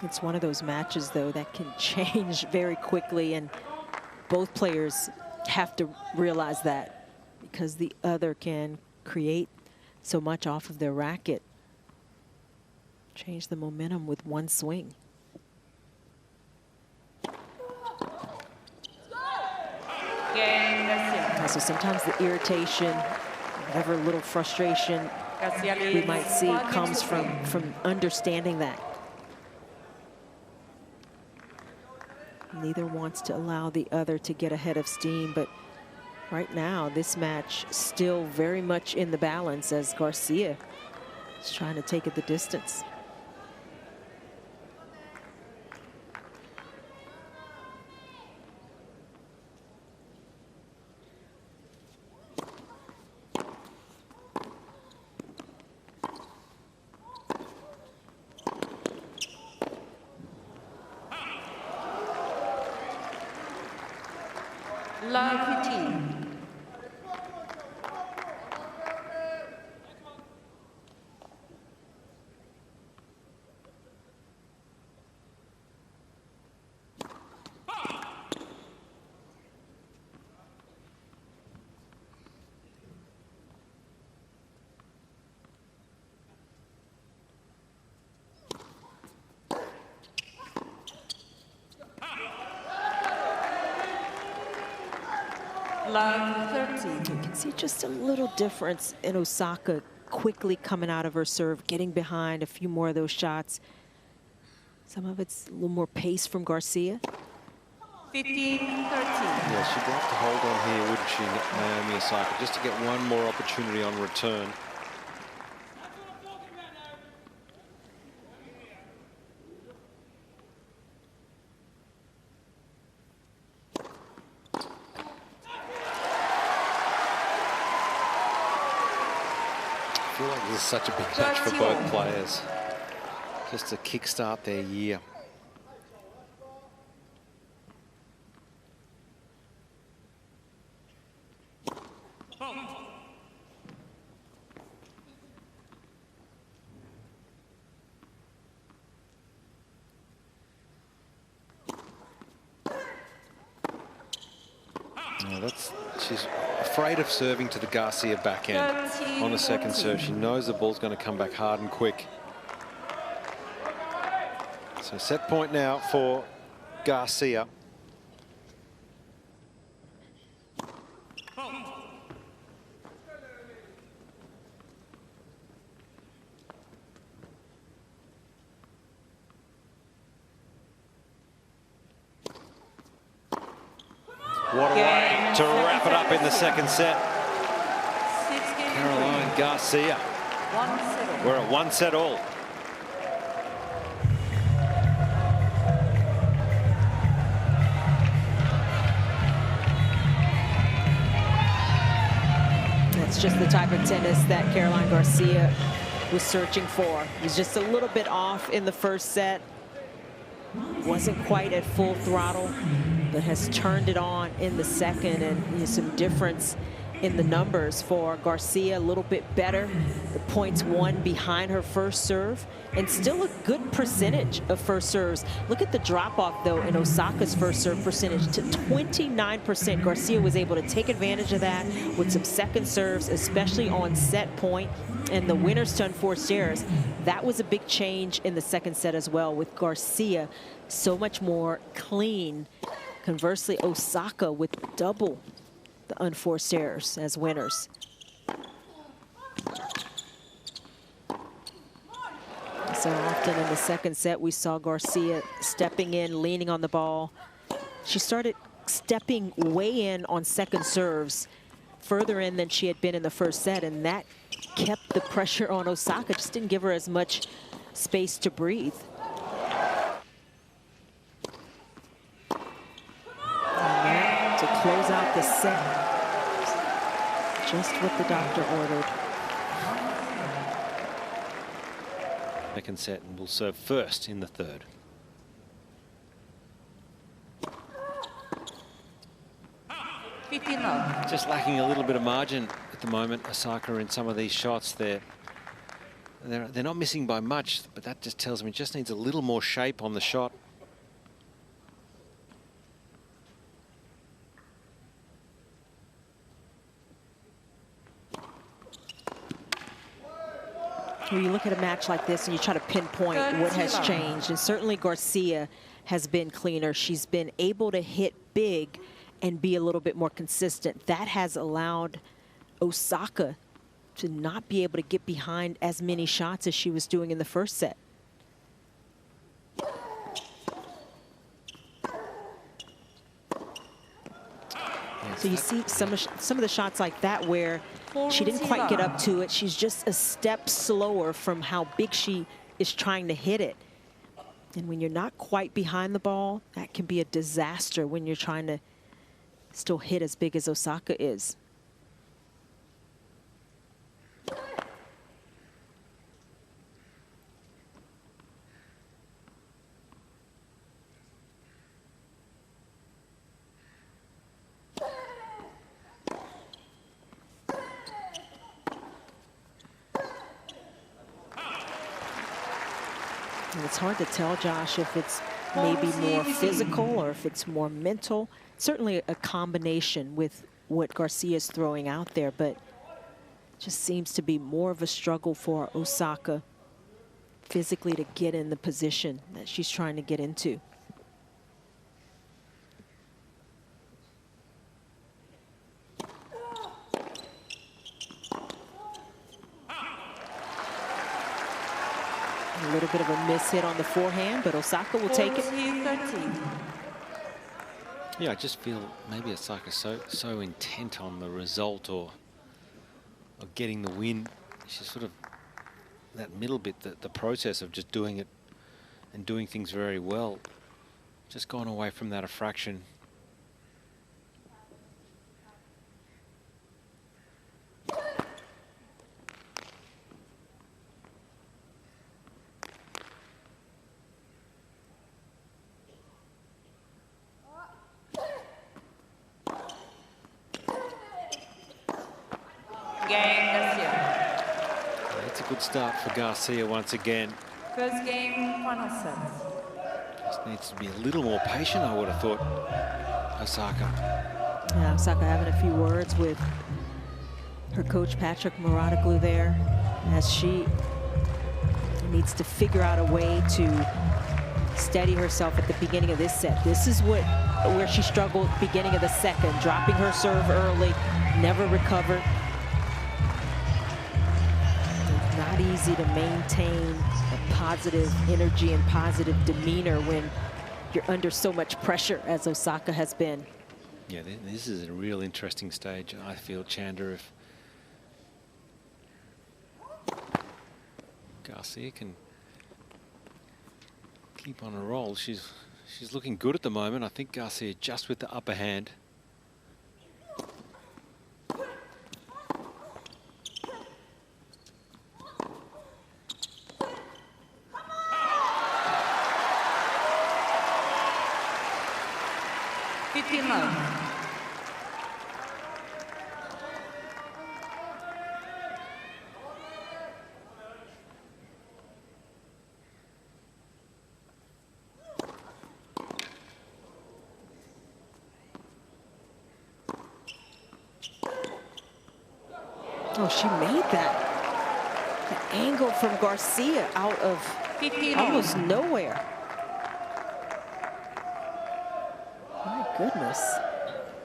It's one of those matches, though, that can change very quickly, and both players have to realize that, because the other can create so much off of their racket. Change the momentum with one swing. So sometimes the irritation, whatever little frustration we might see, comes from understanding that. Neither wants to allow the other to get ahead of steam, but right now this match still very much in the balance as Garcia is trying to take it the distance. You can see just a little difference in Osaka quickly coming out of her serve, getting behind a few more of those shots. Some of it's a little more pace from Garcia. 15-13. Yeah, she'd like to hold on here, wouldn't she, Naomi Osaka, just to get one more opportunity on return. I feel like this is such a big match for both players, just to kickstart their year. She's afraid of serving to the Garcia backhand on a second serve. She knows the ball's going to come back hard and quick. So set point now for Garcia. What a way to wrap it up in the second set. Caroline Garcia. We're at 1-1 all. That's just the type of tennis that Caroline Garcia was searching for. He was just a little bit off in the first set. Wasn't quite at full throttle, but has turned it on in the second, and some difference in the numbers for Garcia. A little bit better, the points won behind her first serve, and still a good percentage of first serves. Look at the drop off though in Osaka's first serve percentage to 29%. Garcia was able to take advantage of that with some second serves, especially on set point, and the winners to unforced errors. That was a big change in the second set as well, with Garcia so much more clean. Conversely, Osaka with double the unforced errors as winners. So often in the second set, we saw Garcia stepping in, leaning on the ball. She started stepping way in on second serves, further in than she had been in the first set, and that kept the pressure on Osaka, just didn't give her as much space to breathe. And that, to close out the set, just what the doctor ordered. Second set, and will serve first in the third. Just lacking a little bit of margin at the moment, Osaka, in some of these shots. They're not missing by much, but that just tells me it just needs a little more shape on the shot. When you look at a match like this and you try to pinpoint what has changed, and certainly Garcia has been cleaner. She's been able to hit big and be a little bit more consistent. That has allowed Osaka to not be able to get behind as many shots as she was doing in the first set. So you see some of the shots like that where she didn't quite get up to it. She's just a step slower from how big she is trying to hit it. And when you're not quite behind the ball, that can be a disaster when you're trying to still hit as big as Osaka is. And it's hard to tell, Josh, if it's maybe more physical or if it's more mental. Certainly a combination with what Garcia's throwing out there, but it just seems to be more of a struggle for Osaka physically to get in the position that she's trying to get into. A little bit of a miss hit on the forehand, but Osaka will take it. Yeah, I just feel maybe Osaka's so intent on the result or getting the win. She's sort of that middle bit, the process of just doing it and doing things very well, just gone away from that a fraction. That's a good start for Garcia once again. First game, final set. Just needs to be a little more patient, I would have thought, Osaka. Yeah, Osaka having a few words with her coach, Patrick Mouratoglou, there, as she needs to figure out a way to steady herself at the beginning of this set. This is where she struggled beginning of the second, dropping her serve early, never recovered. It's not easy to maintain a positive energy and positive demeanor when you're under so much pressure as Osaka has been. Yeah, this is a real interesting stage, I feel, Chanda. If Garcia can keep on a roll, she's looking good at the moment. I think Garcia just with the upper hand. Oh, she made that. The angle from Garcia out of almost nowhere. My goodness.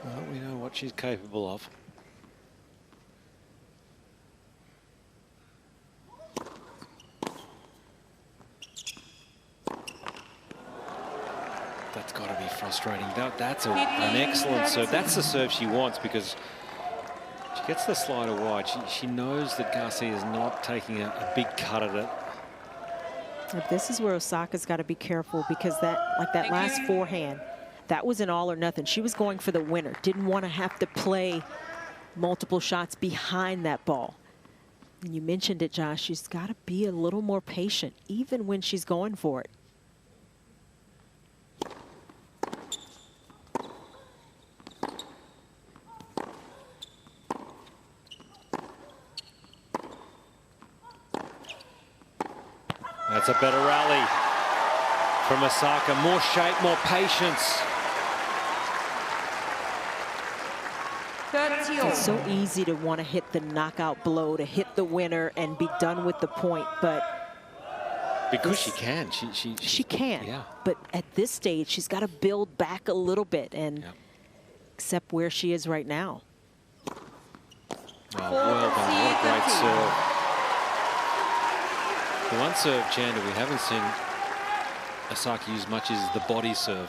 Well, we know what she's capable of. that's got to be frustrating. That's an excellent serve. That's the serve she wants, because she gets the slider wide. She knows that Garcia is not taking a big cut at it. This is where Osaka's got to be careful, because that last forehand, that was an all or nothing. She was going for the winner. Didn't want to have to play multiple shots behind that ball. And you mentioned it, Josh. She's got to be a little more patient, even when she's going for it. That's a better rally from Osaka. More shape, more patience. It's so easy to want to hit the knockout blow, to hit the winner and be done with the point, but because she can. She can. Yeah. But at this stage, she's got to build back a little bit and accept where she is right now. Oh, well done. What a great serve. The one serve, Chanda, we haven't seen Osaka use much is the body serve.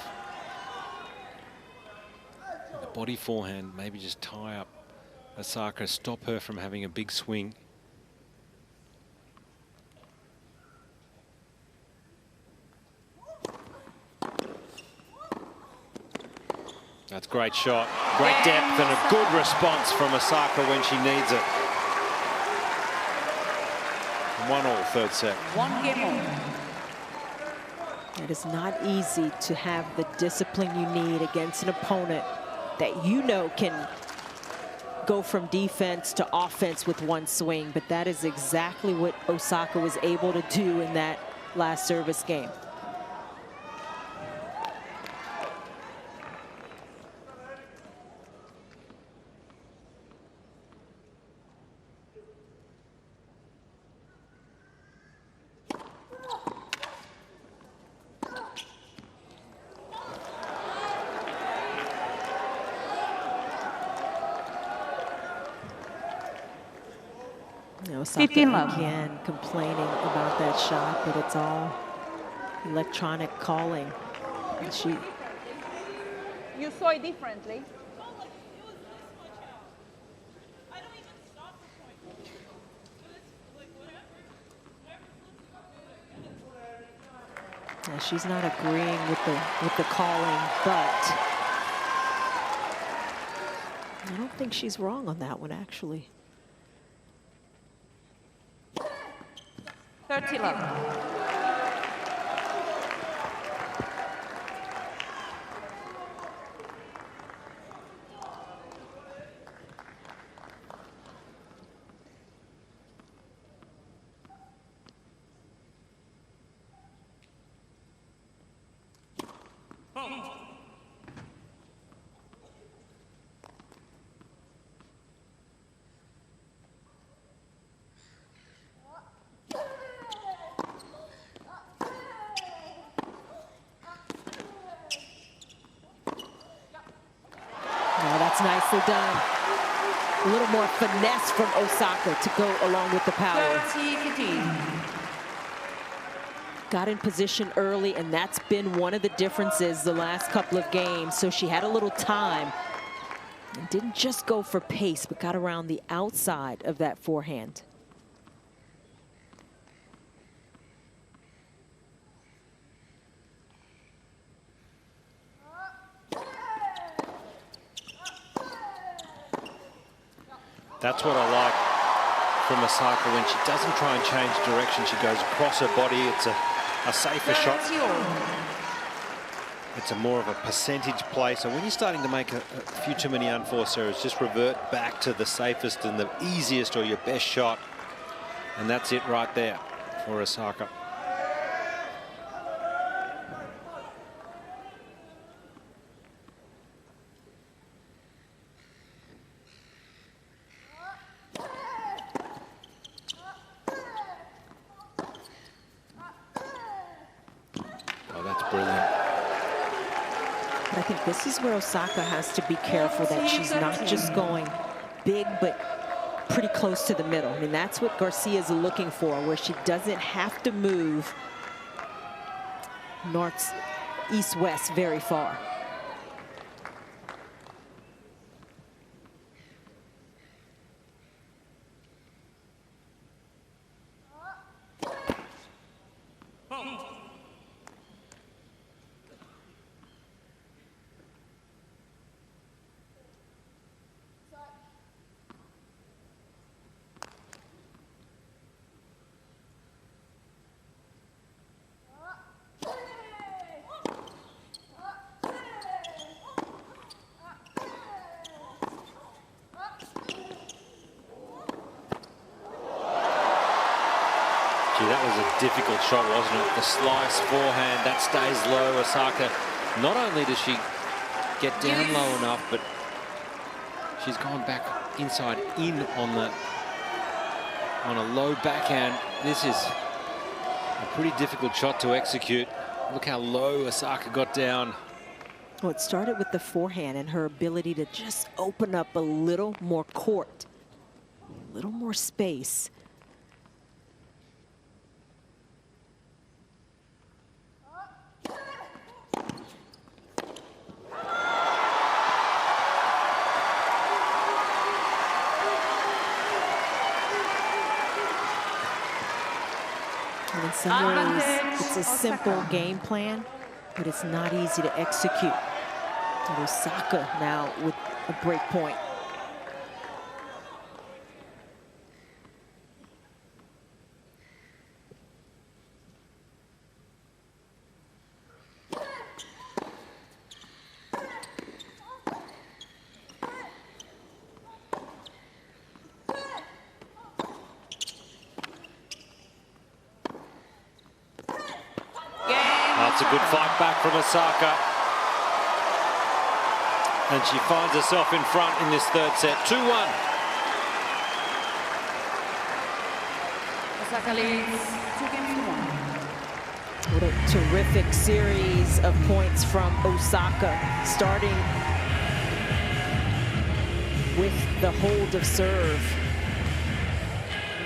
The body forehand, maybe just tie up Osaka, stop her from having a big swing. That's a great shot. Great depth and a good response from Osaka when she needs it. 1-1, third set. One game on. It is not easy to have the discipline you need against an opponent that you know can go from defense to offense with one swing, but that is exactly what Osaka was able to do in that last service game. Osaka again complaining about that shot, but it's all electronic calling. And she. You saw it differently. Yeah, she's not agreeing with the calling, but I don't think she's wrong on that one, actually. 30-love. Nicely done. A little more finesse from Osaka to go along with the power. 30-15. Got in position early, and that's been one of the differences the last couple of games. So she had a little time and didn't just go for pace, but got around the outside of that forehand. That's what I like from Osaka. When she doesn't try and change direction, she goes across her body. It's a safer shot. It's a more of a percentage play. So when you're starting to make a few too many unforced errors, just revert back to the safest and the easiest or your best shot. And that's it right there for Osaka. This is where Osaka has to be careful that she's not just going big, but pretty close to the middle. I mean, that's what Garcia is looking for, where she doesn't have to move north, east-west very far. That was a difficult shot, wasn't it? The slice forehand, that stays low. Osaka, not only does she get down low enough, but she's gone back inside in on a low backhand. This is a pretty difficult shot to execute. Look how low Osaka got down. Well, it started with the forehand and her ability to just open up a little more court, a little more space. And in some ways, it's a simple game plan, but it's not easy to execute. And Osaka now with a break point. That's a good fight back from Osaka. And she finds herself in front in this third set, 2-1. Osaka leads 2-1. What a terrific series of points from Osaka, starting with the hold of serve.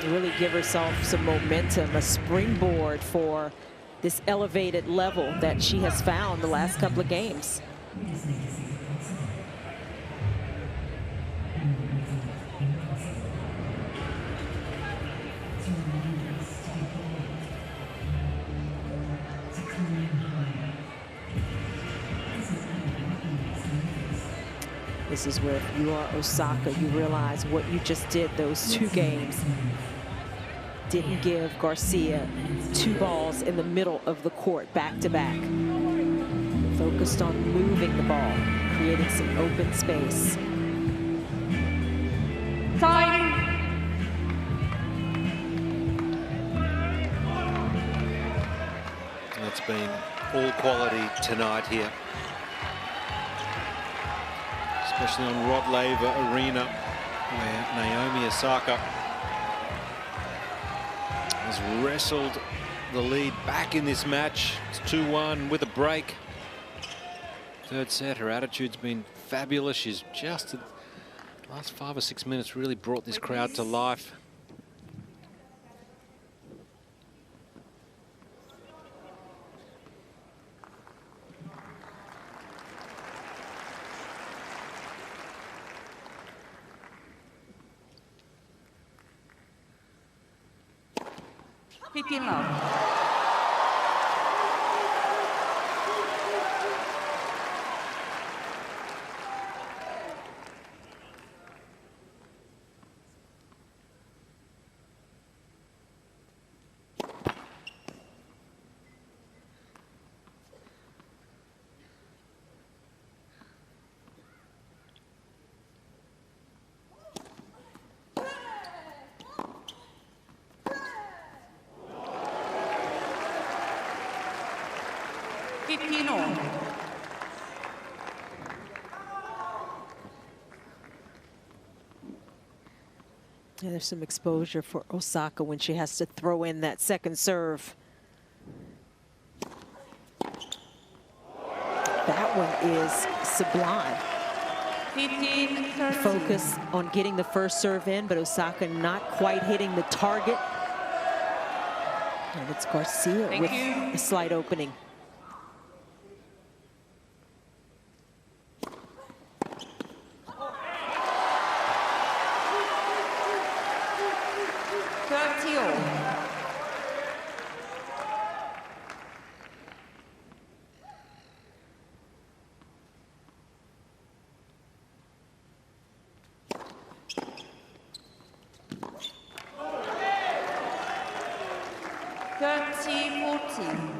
To really give herself some momentum, a springboard for this elevated level that she has found the last couple of games. This is where if you are Osaka, you realize what you just did those 2 games. Didn't give Garcia 2 balls in the middle of the court back-to-back. Focused on moving the ball, creating some open space. Time. It's been all quality tonight here. Especially on Rod Laver Arena, where Naomi Osaka has wrestled the lead back in this match. It's 2-1 with a break. Third set, her attitude's been fabulous. She's just, the last 5 or 6 minutes, really brought this crowd to life. Love. 15-all. Yeah, there's some exposure for Osaka when she has to throw in that second serve. That one is sublime. 15-13. Focus on getting the first serve in, but Osaka not quite hitting the target. And it's Garcia with a slight opening. 14.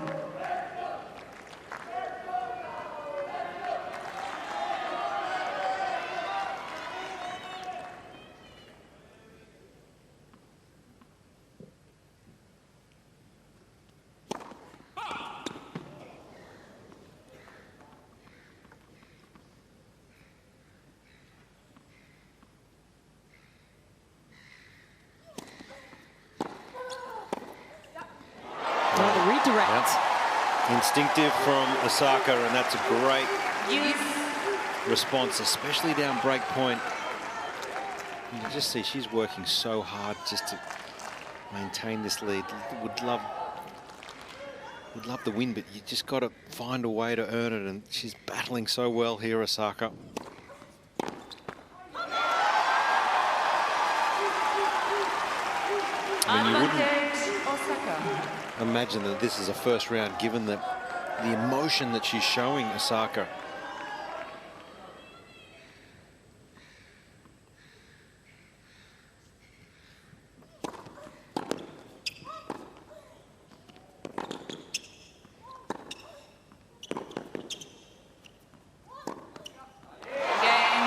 Redirect. Yep. Instinctive from Osaka, and that's a great response, especially down break point. You can just see she's working so hard just to maintain this lead. Would love the win, but you just got to find a way to earn it, and she's battling so well here, Osaka. I mean, you wouldn't imagine that this is a first round, given the emotion that she's showing, Osaka.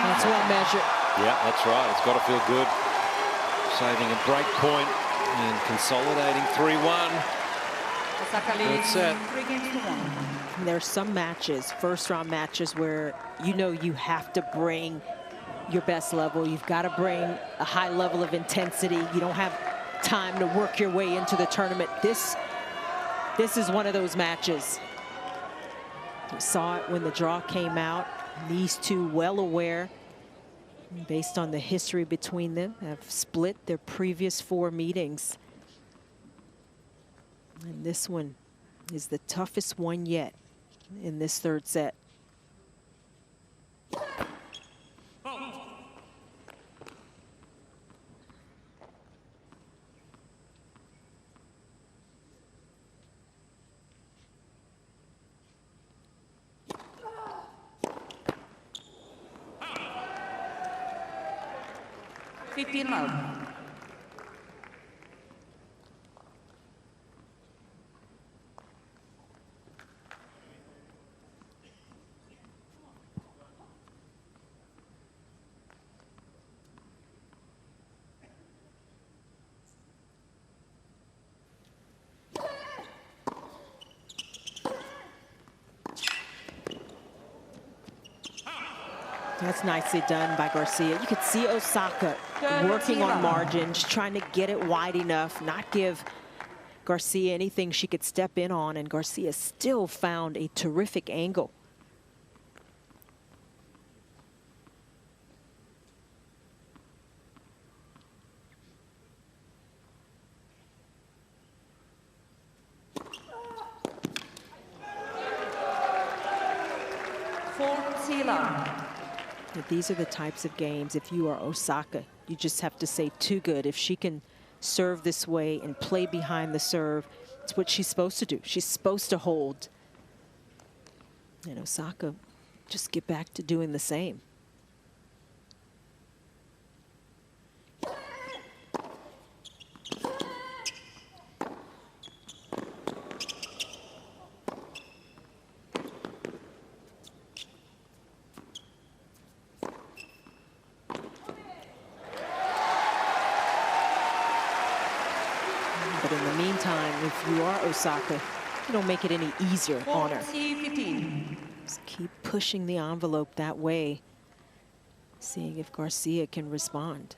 That's well measured. Yeah, that's right. It's got to feel good. Saving a break point and consolidating 3-1. That's it. There's some matches, first round matches, where you know you have to bring your best level. You've got to bring a high level of intensity. You don't have time to work your way into the tournament. This is one of those matches. We saw it when the draw came out. These two, well aware, based on the history between them, have split their previous 4 meetings. And this one is the toughest one yet in this third set. That's nicely done by Garcia. You could see Osaka working on margins, trying to get it wide enough, not give Garcia anything she could step in on, and Garcia still found a terrific angle. These are the types of games, if you are Osaka, you just have to say too good. If she can serve this way and play behind the serve, it's what she's supposed to do. She's supposed to hold. And Osaka, just get back to doing the same. But in the meantime, if you are Osaka, you don't make it any easier on her. Just keep pushing the envelope that way, seeing if Garcia can respond.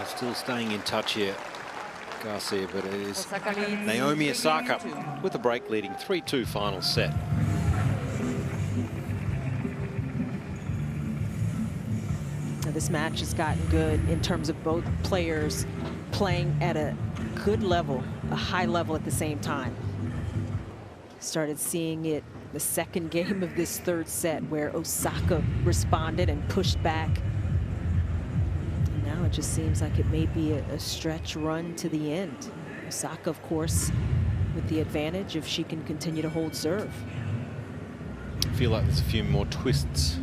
Still staying in touch here, Garcia, but it is Naomi Osaka with the break, leading 3-2 final set. this match has gotten good in terms of both players playing at a good level, a high level at the same time. Started seeing it the second game of this third set where Osaka responded and pushed back. And now it just seems like it may be a stretch run to the end. Osaka, of course, with the advantage if she can continue to hold serve. I feel like there's a few more twists.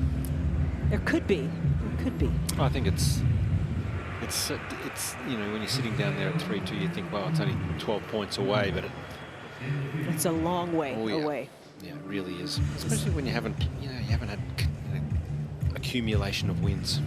There could be. There could be. I think it's you know, when you're sitting down there at 3-2, you think, well, it's only 12 points away, but it's a long way away. Yeah, it really is. Especially when you haven't had accumulation of wins.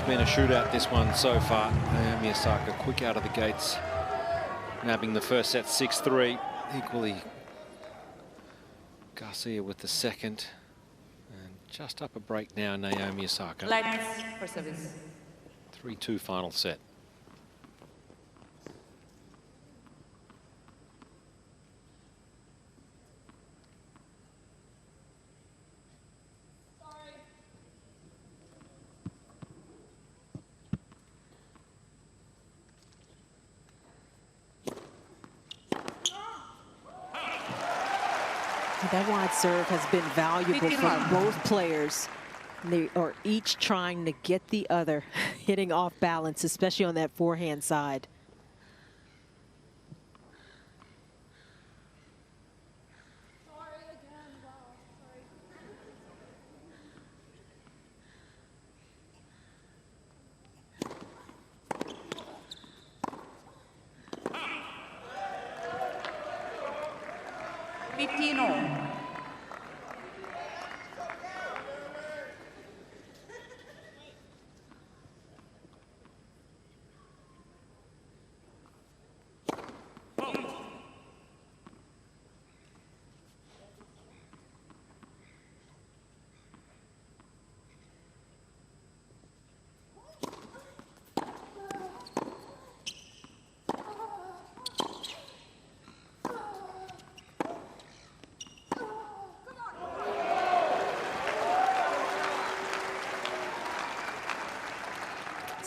Been a shootout, this one so far. Naomi Osaka quick out of the gates, nabbing the first set 6-3. Equally Garcia with the second, and just up a break now, Naomi Osaka. Lights for service. 3-2 final set. That wide serve has been valuable for both players. They are each trying to get the other hitting off balance, especially on that forehand side.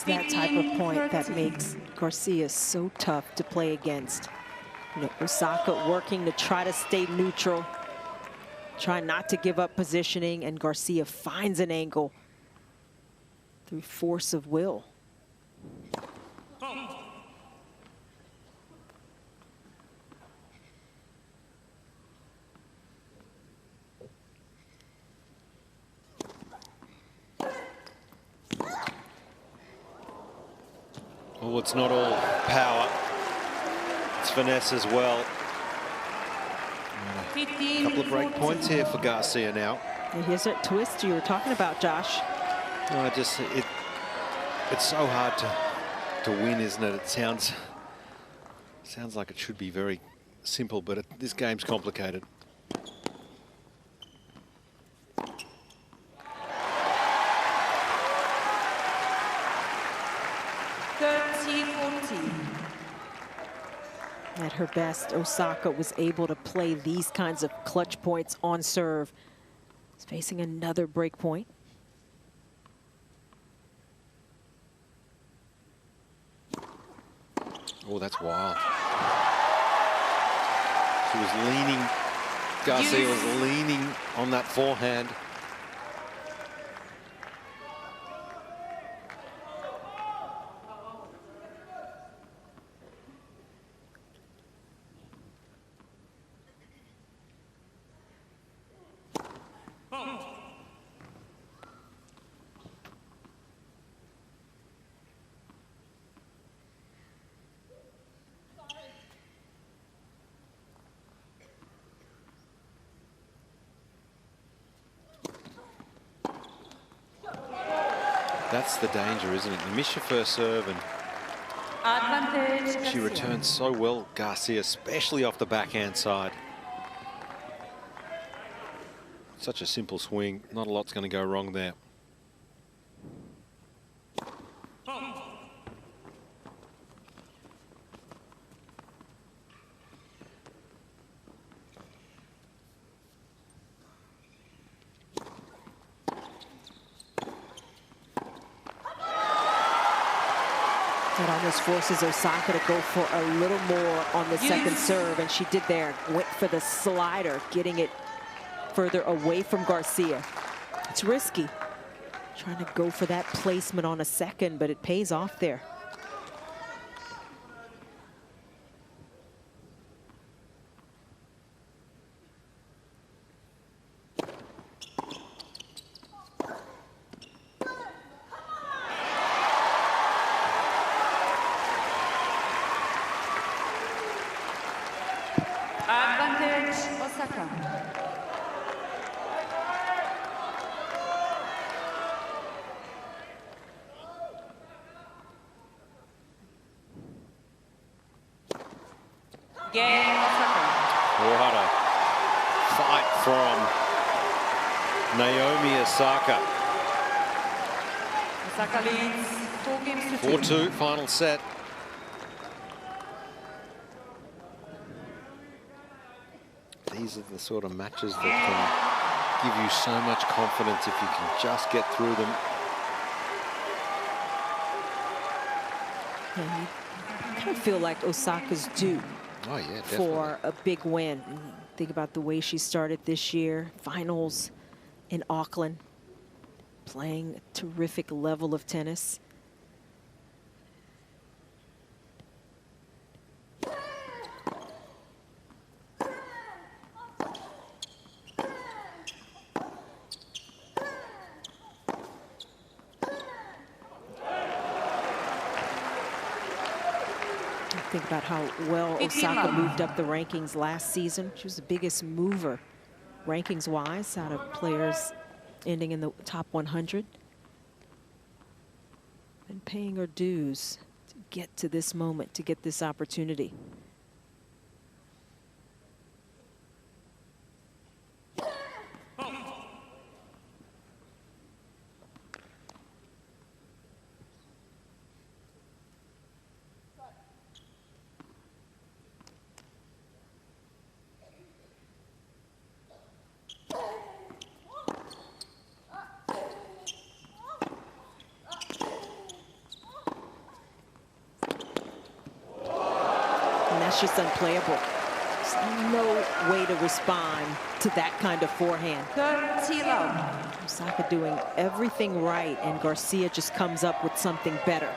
That type of point that makes Garcia so tough to play against. You know, Osaka working to try to stay neutral, try not to give up positioning, and Garcia finds an angle through force of will. Well, it's not all power. It's finesse as well. A couple of break points here for Garcia now. And here's that twist you were talking about, Josh. No, it's so hard to win, isn't it? It sounds like it should be very simple, but this game's complicated. At her best, Osaka was able to play these kinds of clutch points on serve. She's facing another break point. Oh, that's wild. She was leaning, Garcia was leaning on that forehand. That's the danger, isn't it? You miss your first serve, and she returns so well, Garcia, especially off the backhand side. Such a simple swing. Not a lot's going to go wrong there. That almost forces Osaka to go for a little more on the second serve, and she did there. Went for the slider, getting it further away from Garcia. It's risky, trying to go for that placement on a second, but it pays off there. Advantage, Osaka. Game, Osaka. What a fight from Naomi Osaka. Osaka leads 4 games to 2. 4-2, final set. These are the sort of matches that can give you so much confidence if you can just get through them. Yeah, you kind of feel like Osaka's due for a big win. Think about the way she started this year, finals in Auckland, playing a terrific level of tennis. Think about how well Osaka moved up the rankings last season. She was the biggest mover rankings-wise out of players ending in the top 100. And paying her dues to get to this moment, to get this opportunity. That's just unplayable. There's no way to respond to that kind of forehand. Osaka doing everything right, and Garcia just comes up with something better.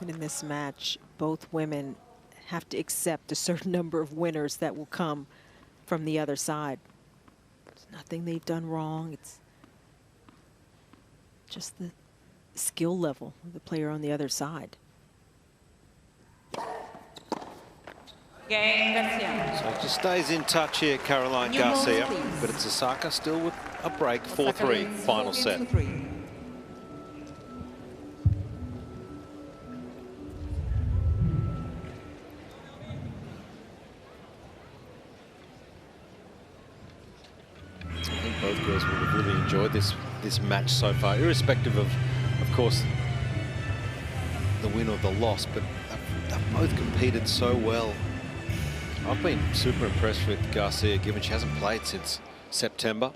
And in this match, both women have to accept a certain number of winners that will come from the other side. There's nothing they've done wrong. It's just the skill level of the player on the other side. Cain, Garcia. So it just stays in touch here, Caroline Garcia. But it's Osaka still with a break, 4-3, final set. girls would have really enjoyed this match so far, irrespective of course, the win or the loss, but they've both competed so well. I've been super impressed with Garcia, given she hasn't played since September.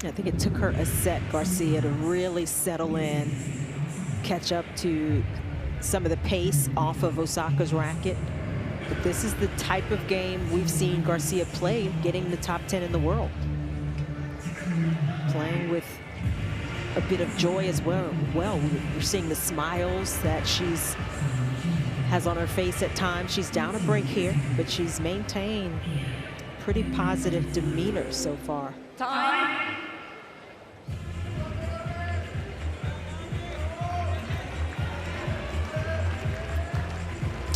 I think it took her a set, Garcia, to really settle in, catch up to some of the pace off of Osaka's racket. But this is the type of game we've seen Garcia play, getting the top 10 in the world. Playing with a bit of joy as well. We're seeing the smiles that she's has on her face at times. She's down a break here, but she's maintained pretty positive demeanor so far. Time.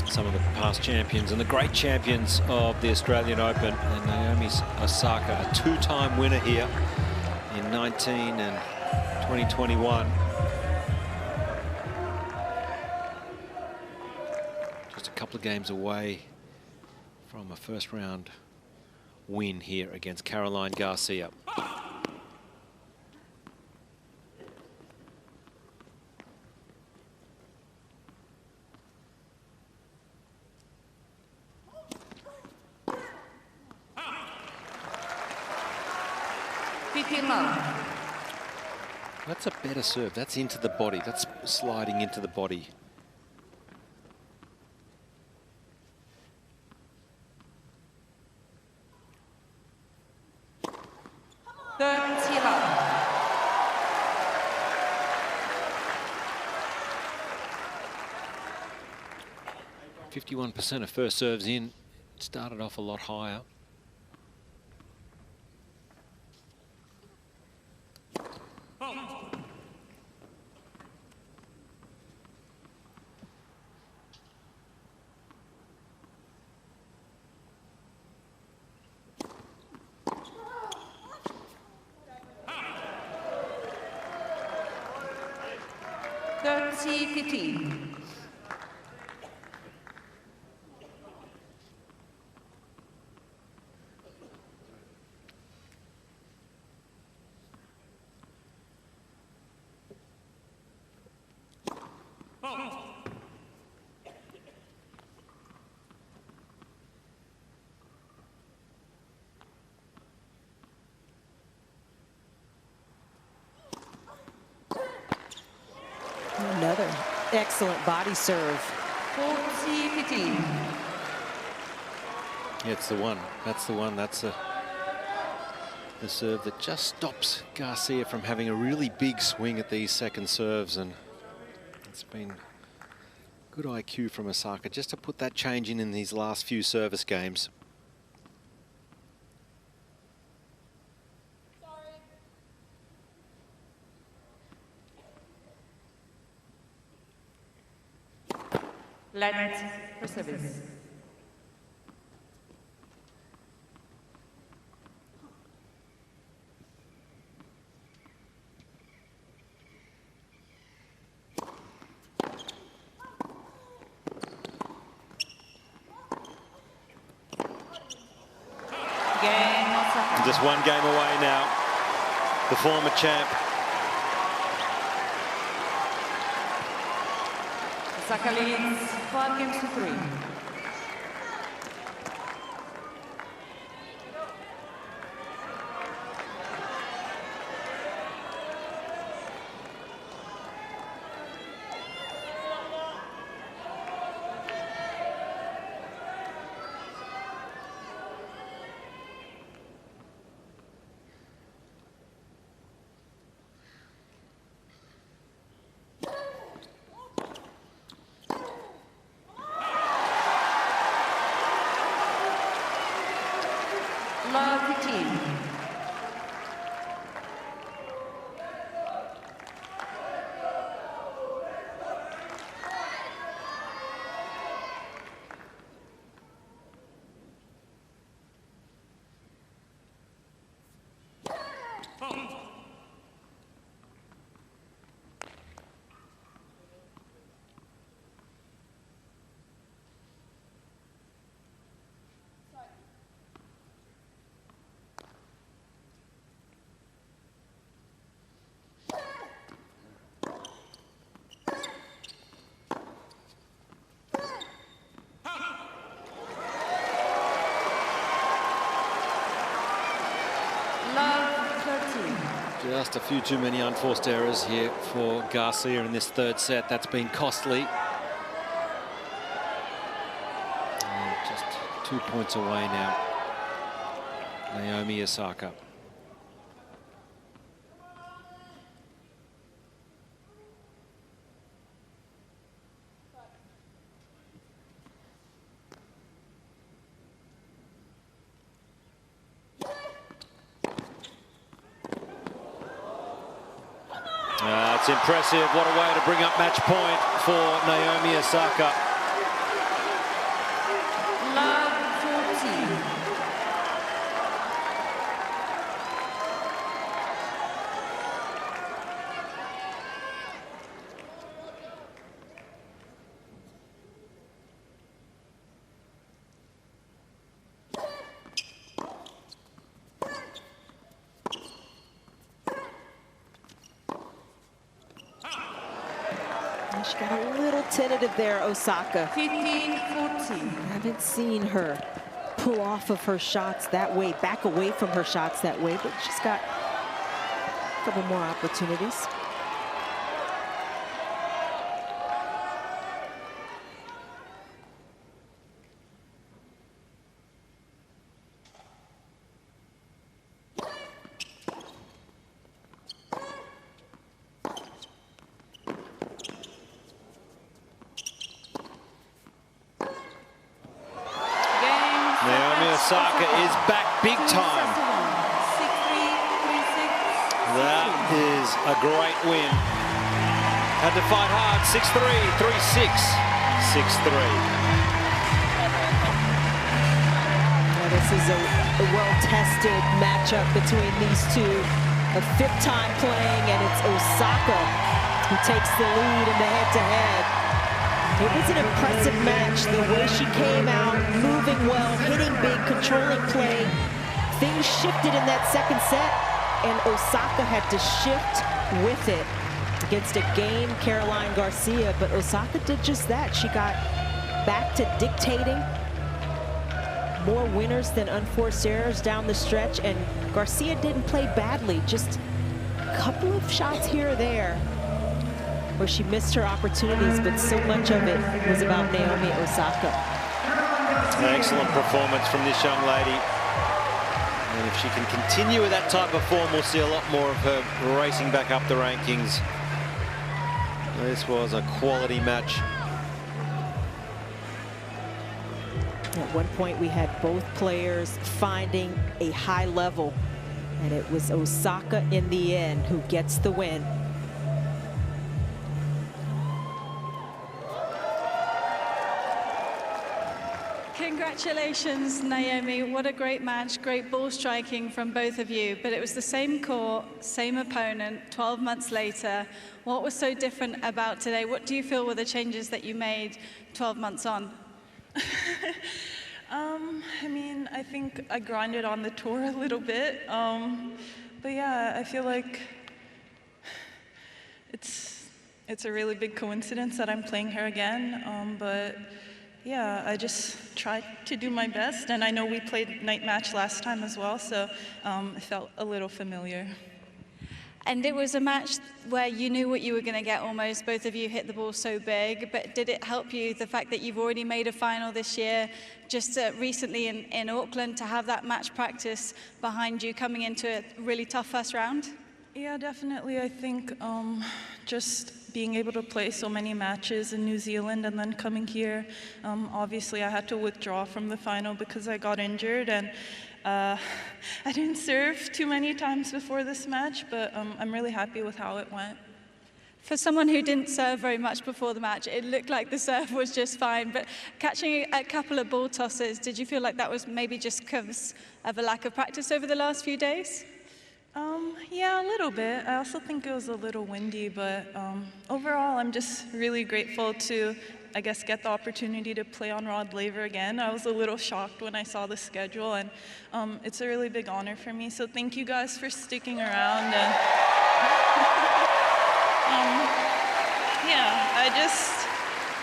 Some of the past champions and the great champions of the Australian Open, and Naomi Osaka, a two-time winner here in 19 and 2021. Just a couple of games away from a first round win here against Caroline Garcia. That's a better serve. That's into the body. That's sliding into the body. Third tee-up. 51% of first serves in. Started off a lot higher. Another excellent body serve. 40-15. Yeah, it's the one. That's the one. That's the serve that just stops Garcia from having a really big swing at these second serves, and it's been good IQ from Osaka just to put that change in these last few service games. Let for service. Just one game away now. The former champ. Osaka leads 5-3. Love 13. Just a few too many unforced errors here for Garcia in this third set. That's been costly. And just 2 points away now. Naomi Osaka. It's impressive. What a way to bring up match point for Naomi Osaka. Love 14. She got a little tentative there, Osaka. 15-14. Haven't seen her pull off of her shots that way, back away from her shots that way, but she's got a couple more opportunities. Osaka is back big time. 6-3, 3-6. That is a great win. Had to fight hard. 6-3, 3-6, 6-3. Now this is a well-tested matchup between these two. A fifth time playing, and it's Osaka who takes the lead in the head-to-head. It was an impressive match, the way she came out, moving well, hitting big, controlling play. Things shifted in that second set, and Osaka had to shift with it against a game Caroline Garcia, but Osaka did just that. She got back to dictating, more winners than unforced errors down the stretch, and Garcia didn't play badly, just a couple of shots here or there where she missed her opportunities, but so much of it was about Naomi Osaka. An excellent performance from this young lady. And if she can continue with that type of form, we'll see a lot more of her racing back up the rankings. This was a quality match. At one point, we had both players finding a high level, and it was Osaka in the end who gets the win. Congratulations, Naomi. What a great match, great ball striking from both of you. But it was the same court, same opponent, 12 months later. What was so different about today? What do you feel were the changes that you made 12 months on? I mean, I think I grinded on the tour a little bit. But yeah, I feel like it's a really big coincidence that I'm playing her again. But yeah, I just tried to do my best, and I know we played night match last time as well, so it felt a little familiar. And it was a match where you knew what you were going to get almost. Both of you hit the ball so big, but did it help you, the fact that you've already made a final this year, just recently in Auckland, to have that match practice behind you coming into a really tough first round? Yeah, definitely. I think just being able to play so many matches in New Zealand and then coming here, obviously I had to withdraw from the final because I got injured, and I didn't serve too many times before this match, but I'm really happy with how it went. For someone who didn't serve very much before the match, it looked like the serve was just fine, but catching a couple of ball tosses, did you feel like that was maybe just because of a lack of practice over the last few days? Yeah, a little bit. I also think it was a little windy, but overall, I'm just really grateful to, I guess, get the opportunity to play on Rod Laver again. I was a little shocked when I saw the schedule, and it's a really big honor for me. So thank you guys for sticking around. And yeah,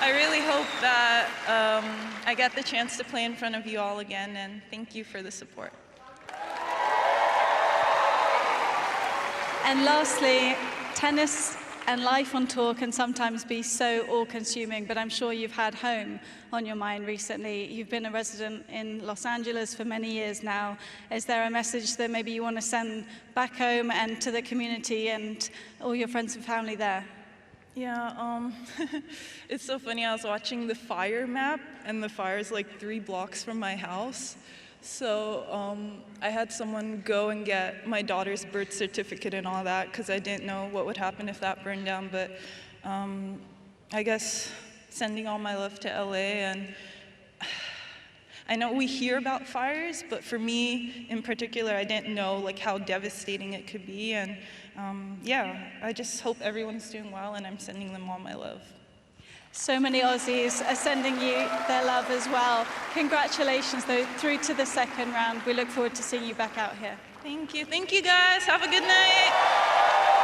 I really hope that I get the chance to play in front of you all again, and thank you for the support. And lastly, tennis and life on tour can sometimes be so all-consuming, but I'm sure you've had home on your mind recently. You've been a resident in Los Angeles for many years now. Is there a message that maybe you want to send back home and to the community and all your friends and family there? Yeah, it's so funny. I was watching the fire map, and the fire's like 3 blocks from my house. So I had someone go and get my daughter's birth certificate and all that because I didn't know what would happen if that burned down. But I guess sending all my love to LA. And I know we hear about fires, but for me in particular, I didn't know like how devastating it could be. And yeah, I just hope everyone's doing well, and I'm sending them all my love. So many Aussies are sending you their love as well. Congratulations, though, through to the second round. We look forward to seeing you back out here. Thank you. Thank you, guys. Have a good night.